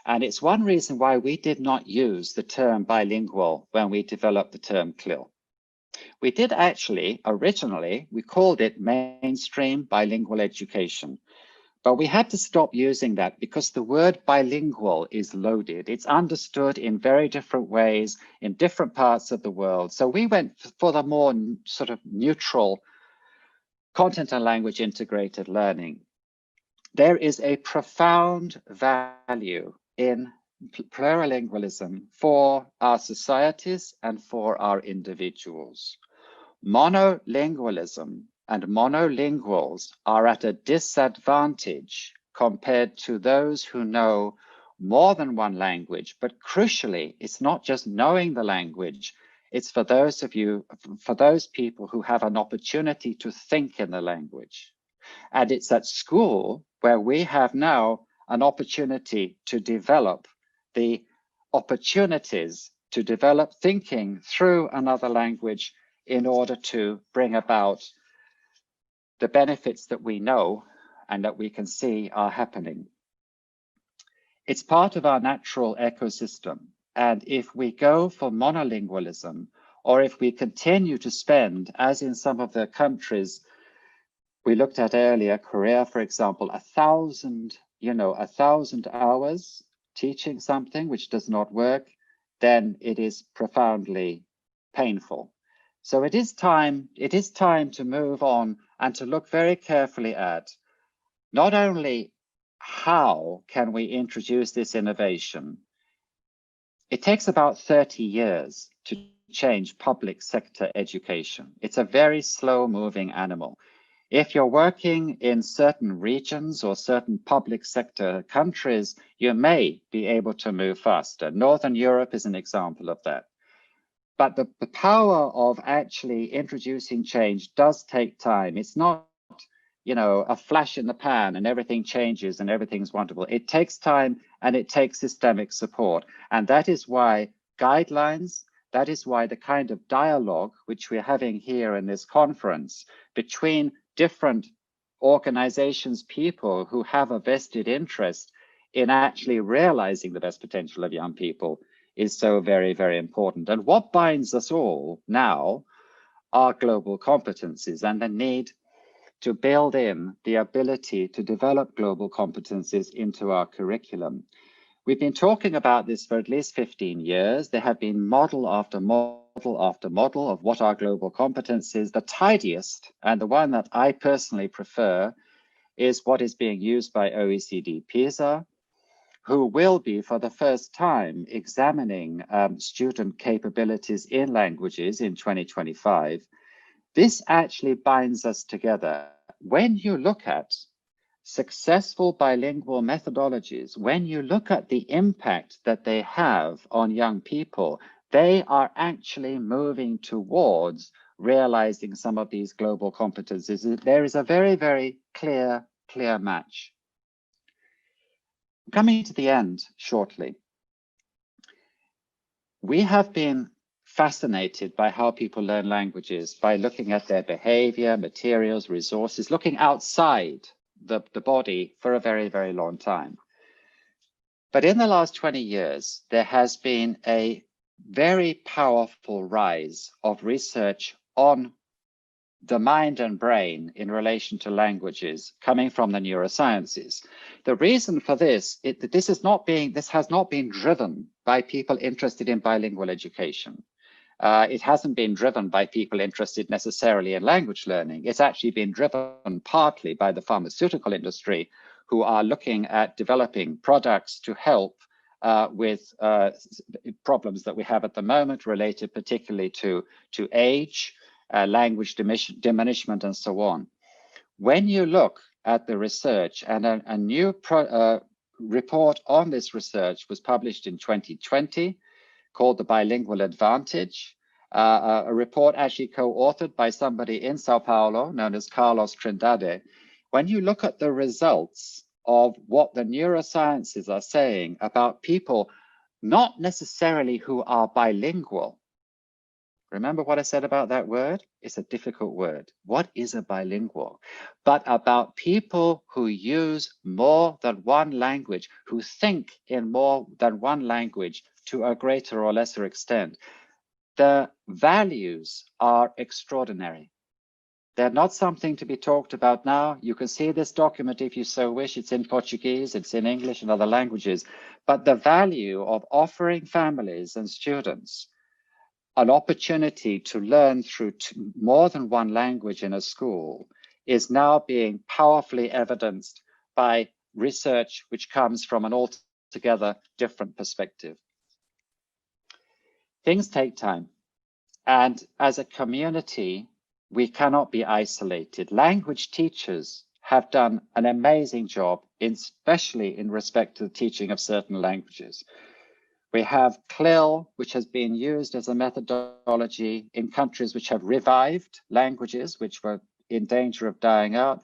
Speaker 5: And it's one reason why we did not use the term bilingual when we developed the term CLIL. We did actually, originally, we called it mainstream bilingual education. But we had to stop using that because the word bilingual is loaded. It's understood in very different ways in different parts of the world. So we went for the more sort of neutral content and language integrated learning. There is a profound value in plurilingualism for our societies and for our individuals. Monolingualism and monolinguals are at a disadvantage compared to those who know more than one language, but crucially, it's not just knowing the language, it's for those people who have an opportunity to think in the language. And it's at school where we have now an opportunity to develop the opportunities to develop thinking through another language in order to bring about the benefits that we know and that we can see are happening. It's part of our natural ecosystem. And if we go for monolingualism, or if we continue to spend, as in some of the countries we looked at earlier, Korea, for example, 1,000 hours teaching something which does not work, then it is profoundly painful. So it is time to move on and to look very carefully at not only how can we introduce this innovation. It takes about 30 years to change public sector education. It's a very slow moving animal. If you're working in certain regions or certain public sector countries, you may be able to move faster. Northern Europe is an example of that. But the power of actually introducing change does take time. It's not, a flash in the pan and everything changes and everything's wonderful. It takes time and it takes systemic support. And that is why guidelines, that is why the kind of dialogue which we're having here in this conference between different organizations, people who have a vested interest in actually realizing the best potential of young people is so very, very important. And what binds us all now are global competencies and the need to build in the ability to develop global competencies into our curriculum. We've been talking about this for at least 15 years. There have been model after model after model of what are global competencies. The tidiest, and the one that I personally prefer, is what is being used by OECD PISA, who will be for the first time examining student capabilities in languages in 2025. This actually binds us together. When you look at successful bilingual methodologies, when you look at the impact that they have on young people, they are actually moving towards realizing some of these global competencies. There is a very, very clear match. Coming to the end shortly, we have been fascinated by how people learn languages by looking at their behavior, materials, resources, looking outside the body for a very, very long time. But in the last 20 years, there has been a very powerful rise of research on the mind and brain in relation to languages coming from the neurosciences. The reason for this is that this has not been driven by people interested in bilingual education. It hasn't been driven by people interested necessarily in language learning. It's actually been driven partly by the pharmaceutical industry, who are looking at developing products to help with problems that we have at the moment related particularly to age, language diminishment, and so on. When you look at the research, and a new report on this research was published in 2020, called The Bilingual Advantage, a report actually co-authored by somebody in Sao Paulo known as Carlos Trindade. When you look at the results of what the neurosciences are saying about people not necessarily who are bilingual. Remember what I said about that word? It's a difficult word. What is a bilingual? But about people who use more than one language, who think in more than one language to a greater or lesser extent. The values are extraordinary. They're not something to be talked about now. You can see this document if you so wish. It's in Portuguese, it's in English and other languages. But the value of offering families and students an opportunity to learn through more than one language in a school is now being powerfully evidenced by research which comes from an altogether different perspective. Things take time, and as a community, we cannot be isolated. Language teachers have done an amazing job, especially in respect to the teaching of certain languages. We have CLIL, which has been used as a methodology in countries which have revived languages which were in danger of dying out.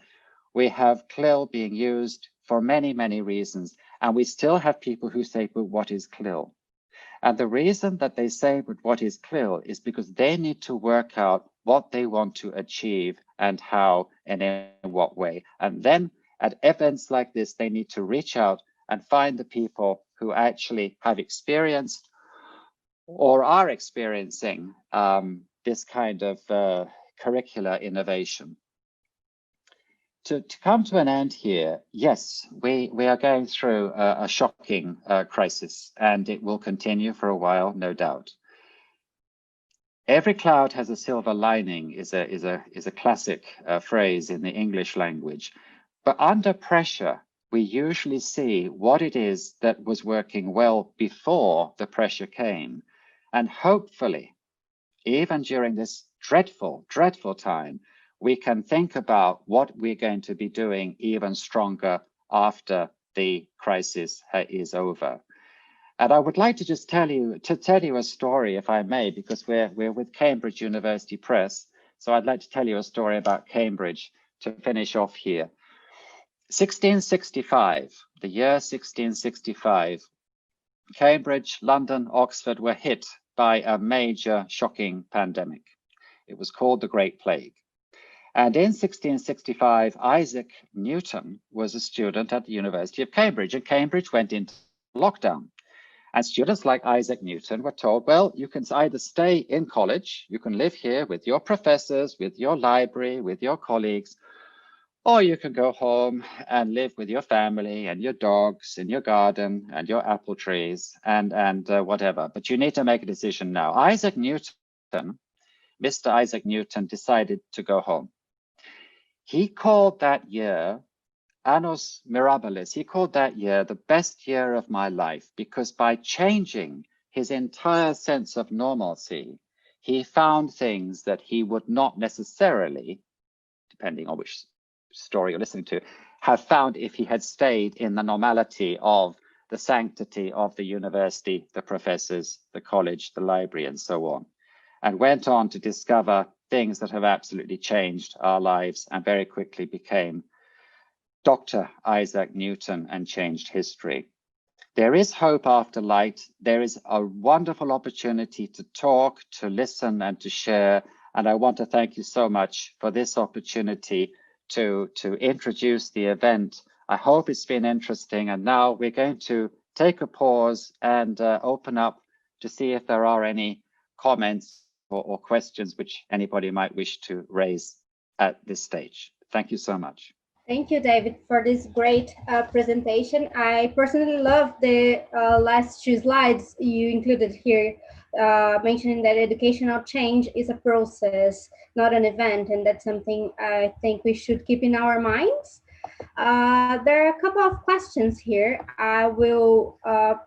Speaker 5: We have CLIL being used for many, many reasons, and we still have people who say, but what is CLIL? And the reason that they say, but what is CLIL, is because they need to work out what they want to achieve and how and in what way. And then at events like this, they need to reach out and find the people who actually have experienced or are experiencing this kind of curricular innovation. To come to an end here, yes, we are going through a shocking crisis, and it will continue for a while, no doubt. Every cloud has a silver lining is a classic phrase in the English language. But under pressure, we usually see what it is that was working well before the pressure came. And hopefully, even during this dreadful, dreadful time, we can think about what we're going to be doing even stronger after the crisis is over. And I would like to just tell you a story, if I may, because we're with Cambridge University Press. So I'd like to tell you a story about Cambridge to finish off here. 1665, the year 1665, Cambridge, London, Oxford were hit by a major shocking pandemic. It was called the Great Plague. And in 1665, Isaac Newton was a student at the University of Cambridge, and Cambridge went into lockdown. And students like Isaac Newton were told, well, you can either stay in college, you can live here with your professors, with your library, with your colleagues, or you can go home and live with your family and your dogs in your garden and your apple trees and whatever. But you need to make a decision now. Mr. Isaac Newton decided to go home. He called that year Annus Mirabilis. He called that year the best year of my life, because by changing his entire sense of normalcy, he found things that he would not necessarily, depending on which story you're listening to, have found if he had stayed in the normality of the sanctity of the university, the professors, the college, the library, and so on, and went on to discover things that have absolutely changed our lives and very quickly became Dr. Isaac Newton and changed history. There is hope after light. There is a wonderful opportunity to talk, to listen, and to share. And I want to thank you so much for this opportunity to introduce the event. I hope it's been interesting. And now we're going to take a pause and open up to see if there are any comments or questions which anybody might wish to raise at this stage. Thank you so much.
Speaker 1: Thank you, David, for this great presentation. I personally love the last two slides you included here, mentioning that educational change is a process, not an event, and that's something I think we should keep in our minds. There are a couple of questions here. I will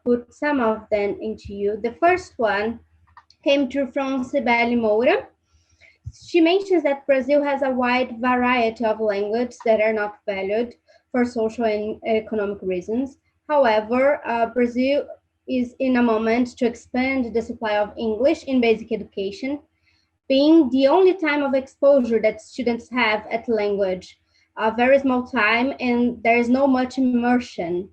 Speaker 1: put some of them into you. The first one came through from Sibeli Moura. She mentions that Brazil has a wide variety of languages that are not valued for social and economic reasons. However, Brazil is in a moment to expand the supply of English in basic education, being the only time of exposure that students have at language. A very small time, and there is no much immersion.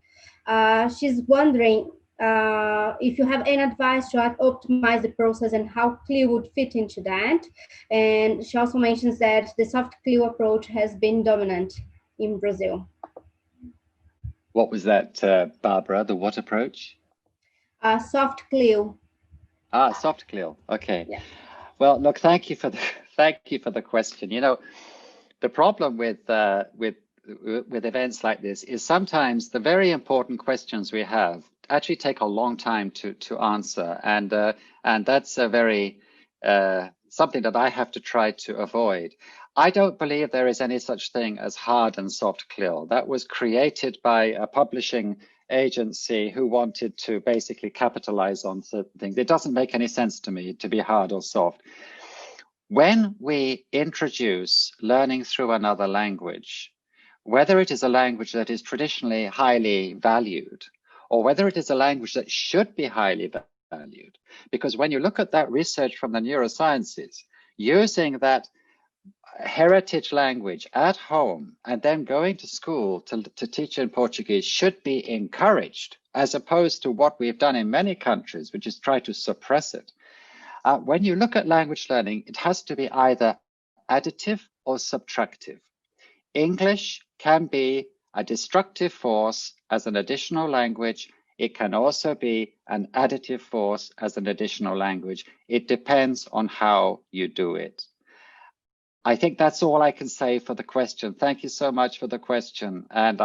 Speaker 1: She's wondering if you have any advice to optimize the process and how CLIL would fit into that. And she also mentions that the soft CLIL approach has been dominant in Brazil.
Speaker 5: What was that, Barbara? The what approach?
Speaker 1: Soft CLIL.
Speaker 5: Soft CLIL. Okay.
Speaker 1: Yeah.
Speaker 5: Well, look, thank you for the question. You know, the problem with events like this is sometimes the very important questions we have actually take a long time to answer, and that's a very something that I have to try to avoid. I don't believe there is any such thing as hard and soft CLIL. That was created by a publishing agency who wanted to basically capitalize on certain things. It doesn't make any sense to me to be hard or soft. When we introduce learning through another language, whether it is a language that is traditionally highly valued, or whether it is a language that should be highly valued, because when you look at that research from the neurosciences, using that heritage language at home and then going to school to teach in Portuguese should be encouraged, as opposed to what we've done in many countries, which is try to suppress it. When you look at language learning, it has to be either additive or subtractive. English can be a destructive force as an additional language. It can also be an additive force as an additional language. It depends on how you do it. I think that's all I can say for the question. Thank you so much for the question. And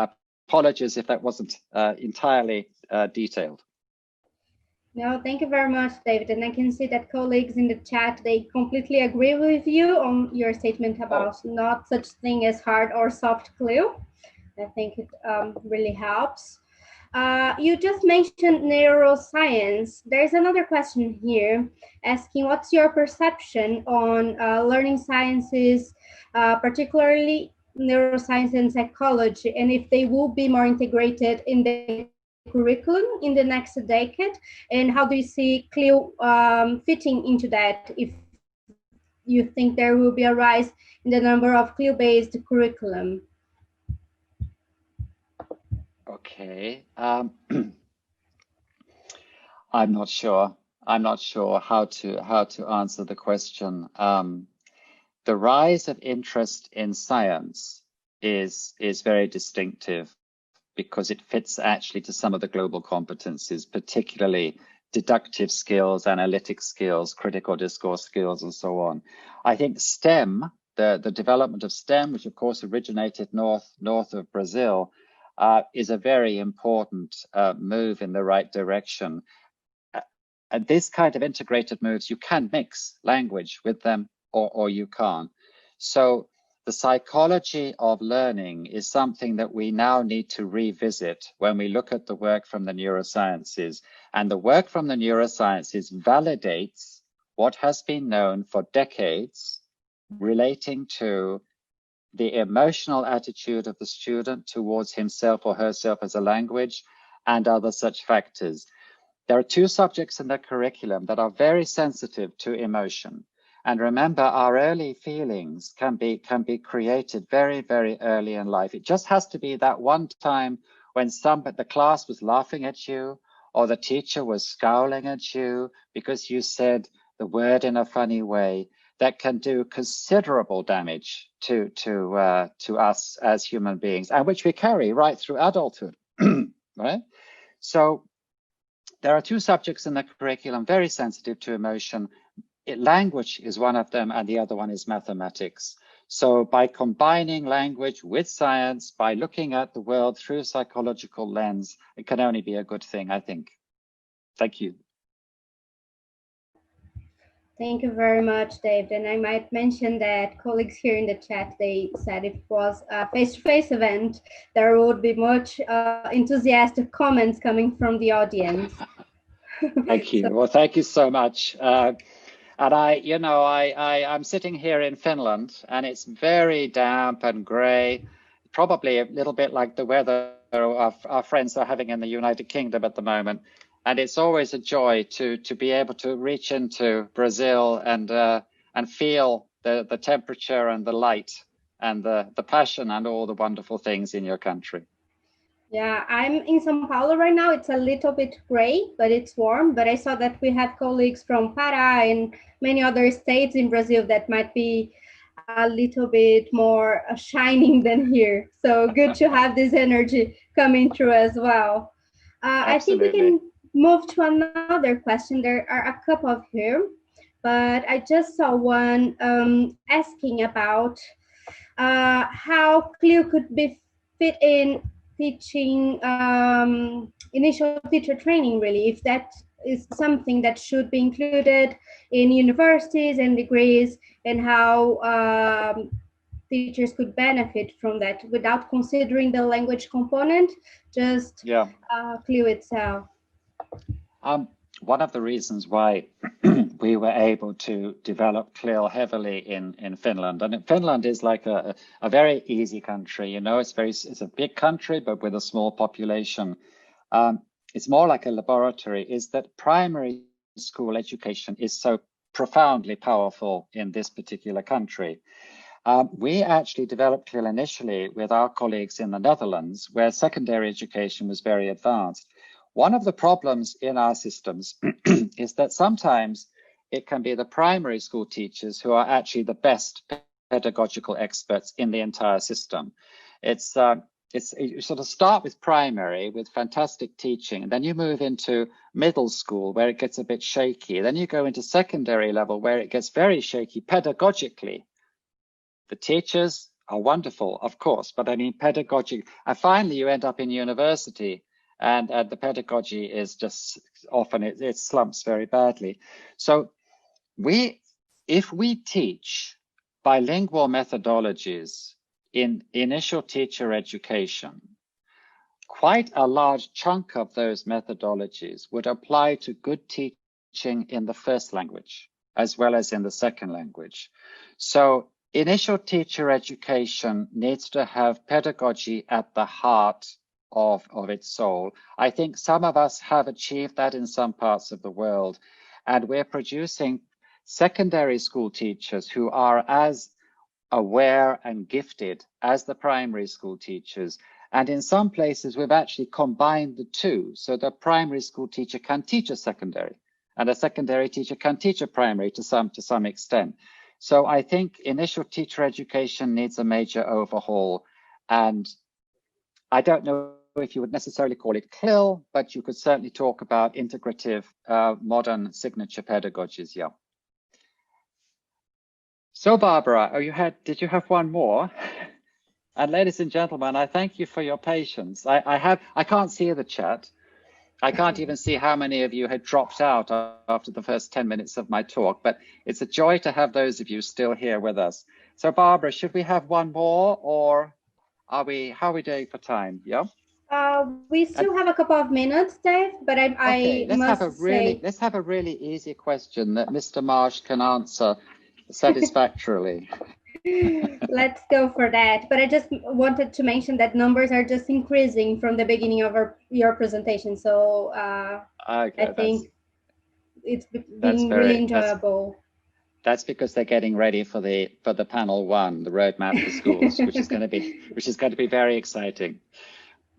Speaker 5: apologies if that wasn't entirely detailed.
Speaker 1: No, thank you very much, David. And I can see that colleagues in the chat, they completely agree with you on your statement about not such thing as hard or soft CLIL. I think it really helps. You just mentioned neuroscience. There's another question here asking what's your perception on learning sciences, particularly neuroscience and psychology, and if they will be more integrated in the curriculum in the next decade, and how do you see CLIL fitting into that, if you think there will be a rise in the number of CLIL-based curriculum?
Speaker 5: Okay, I'm not sure how to answer the question. The rise of interest in science is very distinctive, because it fits actually to some of the global competencies, particularly deductive skills, analytic skills, critical discourse skills, and so on. I think STEM, the development of STEM, which of course originated north of Brazil, is a very important move in the right direction. And this kind of integrated moves, you can mix language with them or you can't. So the psychology of learning is something that we now need to revisit when we look at the work from the neurosciences. And the work from the neurosciences validates what has been known for decades relating to the emotional attitude of the student towards himself or herself as a language and other such factors. There are two subjects in the curriculum that are very sensitive to emotion. And remember, our early feelings can be created very, very early in life. It just has to be that one time when the class was laughing at you, or the teacher was scowling at you because you said the word in a funny way, that can do considerable damage to us as human beings, and which we carry right through adulthood, right? So there are two subjects in the curriculum very sensitive to emotion. Language is one of them, and the other one is mathematics. So by combining language with science, by looking at the world through a psychological lens, it can only be a good thing, I think. Thank you.
Speaker 1: Thank you very much, David. And I might mention that colleagues here in the chat, they said if it was a face-to-face event, there would be much enthusiastic comments coming from the audience.
Speaker 5: Thank you. Well, thank you so much. And I'm sitting here in Finland, and it's very damp and grey, probably a little bit like the weather our friends are having in the United Kingdom at the moment. And it's always a joy to be able to reach into Brazil and feel the temperature and the light and the passion and all the wonderful things in your country.
Speaker 1: Yeah, I'm in São Paulo right now. It's a little bit gray, but it's warm. But I saw that we have colleagues from Pará and many other states in Brazil that might be a little bit more shining than here. So good to have this energy coming through as well. I think we can move to another question. There are a couple of here, but I just saw one asking about how CLIL could be fit in teaching initial teacher training, really, if that is something that should be included in universities and degrees, and how teachers could benefit from that without considering the language component, just CLIL itself?
Speaker 5: One of the reasons why we were able to develop CLIL heavily in Finland, and Finland is like a very easy country, you know, it's a big country, but with a small population. It's more like a laboratory, is that primary school education is so profoundly powerful in this particular country. We actually developed CLIL initially with our colleagues in the Netherlands, where secondary education was very advanced. One of the problems in our systems is that sometimes it can be the primary school teachers who are actually the best pedagogical experts in the entire system. You sort of start with primary with fantastic teaching, and then you move into middle school where it gets a bit shaky. Then you go into secondary level where it gets very shaky pedagogically. The teachers are wonderful, of course, but I mean pedagogic. And finally, you end up in university, and the pedagogy is just often it slumps very badly. So if we teach bilingual methodologies in initial teacher education, quite a large chunk of those methodologies would apply to good teaching in the first language as well as in the second language. So initial teacher education needs to have pedagogy at the heart of its soul. I think some of us have achieved that in some parts of the world, and we're producing secondary school teachers who are as aware and gifted as the primary school teachers. And in some places, we've actually combined the two. So the primary school teacher can teach a secondary, and a secondary teacher can teach a primary to some extent. So I think initial teacher education needs a major overhaul. And I don't know if you would necessarily call it CLIL, but you could certainly talk about integrative modern signature pedagogies, yeah. So Barbara, did you have one more? And ladies and gentlemen, I thank you for your patience. I can't see the chat. I can't even see how many of you had dropped out after the first 10 minutes of my talk, but it's a joy to have those of you still here with us. So Barbara, should we have one more, or how are we doing for time? Yeah.
Speaker 1: We still have a couple of minutes, Dave, but let's
Speaker 5: have a really easy question that Mr. Marsh can answer satisfactorily.
Speaker 1: Let's go for that. But I just wanted to mention that numbers are just increasing from the beginning of your presentation. So I think it's been really enjoyable.
Speaker 5: That's because they're getting ready for the panel one, the roadmap for schools, which is going to be very exciting.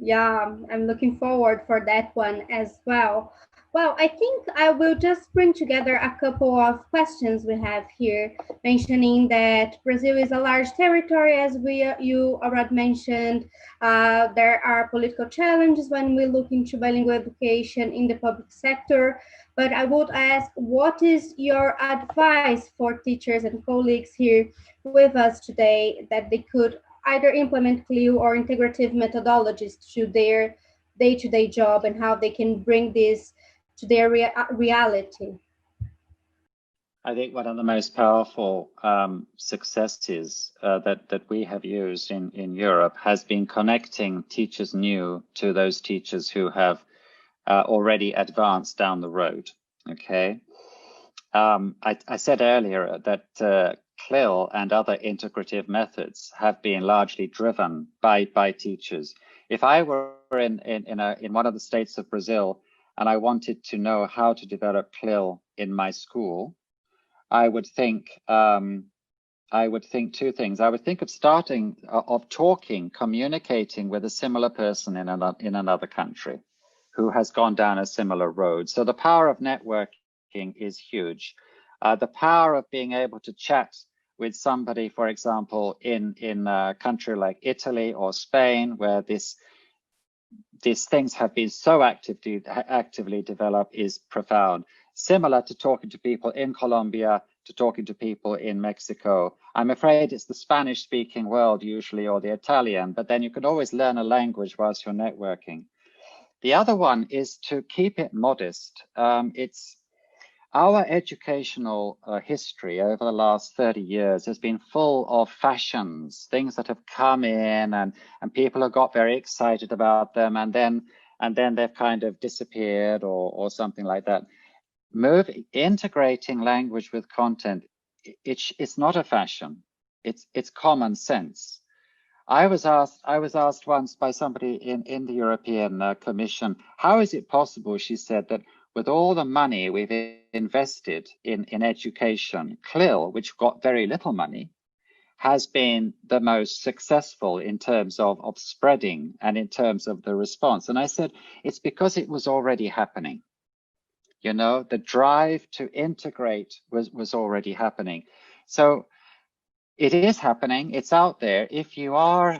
Speaker 1: Yeah, I'm looking forward for that one as well. Well, I think I will just bring together a couple of questions we have here, mentioning that Brazil is a large territory, as you already mentioned. There are political challenges when we look into bilingual education in the public sector. But I would ask, what is your advice for teachers and colleagues here with us today that they could either implement CLIL or integrative methodologies to their day-to-day job, and how they can bring this to their reality?
Speaker 5: I think one of the most powerful successes that we have used in Europe has been connecting teachers new to those teachers who have already advanced down the road. Okay. I said earlier that CLIL and other integrative methods have been largely driven by teachers. If I were in one of the states of Brazil and I wanted to know how to develop CLIL in my school, I would think two things. I would think of communicating with a similar person in another country who has gone down a similar road. So the power of networking is huge. The power of being able to chat with somebody, for example, in a country like Italy or Spain, where these things have been so actively developed, is profound. Similar to talking to people in Colombia, to talking to people in Mexico. I'm afraid it's the Spanish-speaking world usually, or the Italian, but then you can always learn a language whilst you're networking. The other one is to keep it modest. Our educational history over the last 30 years has been full of fashions, things that have come in and people have got very excited about them, and then they've kind of disappeared or something like that. Integrating language with content, it's not a fashion. It's common sense. I was asked once by somebody in the European Commission, how is it possible, she said, that with all the money we've invested in education, CLIL, which got very little money, has been the most successful in terms of spreading and in terms of the response. And I said, it's because it was already happening. You know, the drive to integrate was already happening. So it is happening. It's out there. If you are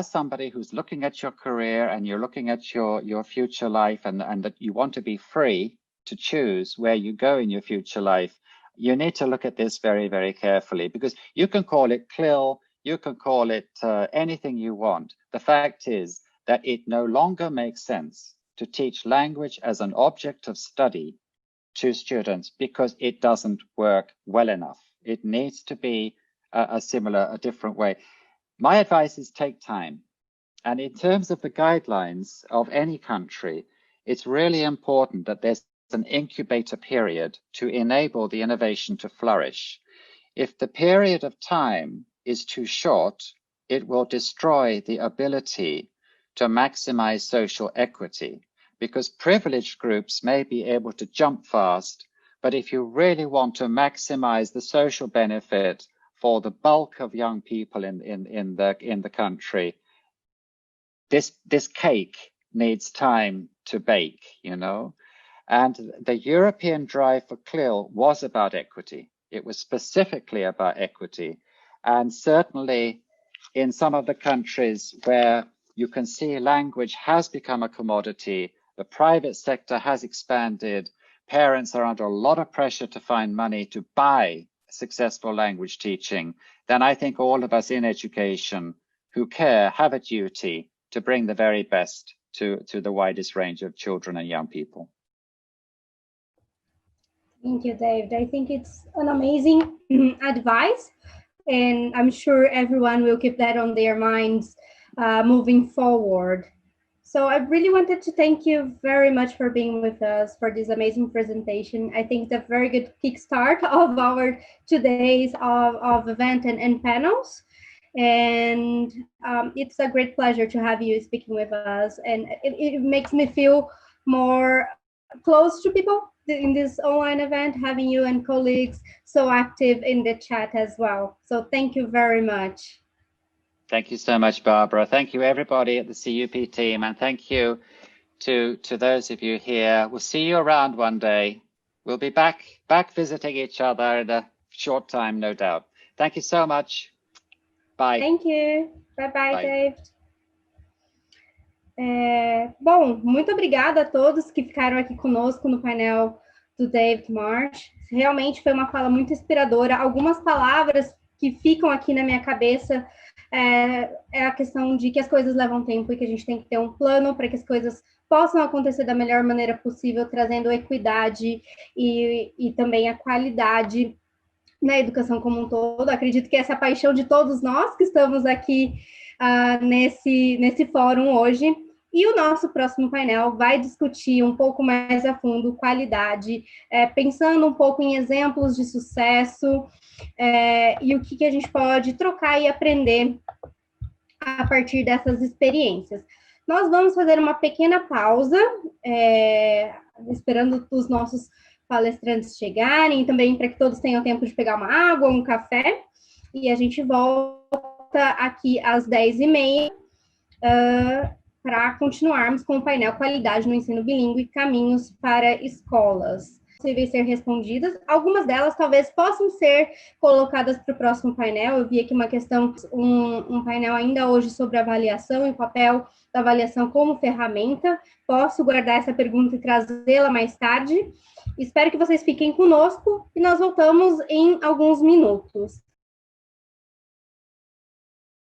Speaker 5: somebody who's looking at your career and you're looking at your future life and that you want to be free to choose where you go in your future life, you need to look at this very, very carefully, because you can call it CLIL, you can call it anything you want. The fact is that it no longer makes sense to teach language as an object of study to students because it doesn't work well enough. It needs to be a different way. My advice is take time. And in terms of the guidelines of any country, it's really important that there's an incubator period to enable the innovation to flourish. If the period of time is too short, it will destroy the ability to maximize social equity, because privileged groups may be able to jump fast, but if you really want to maximize the social benefit for the bulk of young people in the country, this cake needs time to bake, you know. And the European drive for CLIL was about equity. It was specifically about equity. And certainly in some of the countries where you can see language has become a commodity, the private sector has expanded, parents are under a lot of pressure to find money to buy successful language teaching, then I think all of us in education who care have a duty to bring the very best to the widest range of children and young people.
Speaker 1: Thank you, David. I think it's an amazing advice, and I'm sure everyone will keep that on their minds moving forward. So I really wanted to thank you very much for being with us for this amazing presentation. I think it's a very good kickstart of our today's of event and panels. And it's a great pleasure to have you speaking with us. And it makes me feel more close to people in this online event, having you and colleagues so active in the chat as well. So thank you very much.
Speaker 5: Thank you so much, Barbara. Thank you, everybody at the CUP team, and thank you to those of you here. We'll see you around one day. We'll be back visiting each other in a short time, no doubt. Thank you so much. Bye.
Speaker 1: Thank you. Bye-bye, David. Bom, muito obrigada a todos que ficaram aqui conosco no painel do David Marsh. Realmente foi uma fala muito inspiradora. Algumas palavras que ficam aqui na minha cabeça é a questão de que as coisas levam tempo e que a gente tem que ter um plano para que as coisas possam acontecer da melhor maneira possível, trazendo equidade e também a qualidade na educação como um todo. Acredito que essa é a paixão de todos nós que estamos aqui nesse fórum hoje. E o nosso próximo painel vai discutir um pouco mais a fundo qualidade, pensando um pouco em exemplos de sucesso e o que a gente pode trocar e aprender a partir dessas experiências. Nós vamos fazer uma pequena pausa, esperando os nossos palestrantes chegarem, também para que todos tenham tempo de pegar uma água, um café, e a gente volta aqui às 10h30 para continuarmos com o painel Qualidade no Ensino Bilíngue, Caminhos para Escolas. Possíveis ser respondidas, algumas delas talvez possam ser colocadas para o próximo painel. Eu vi aqui uma questão, um painel ainda hoje sobre avaliação e o papel da avaliação como ferramenta. Posso guardar essa pergunta e trazê-la mais tarde. Espero que vocês fiquem conosco e nós voltamos em alguns minutos.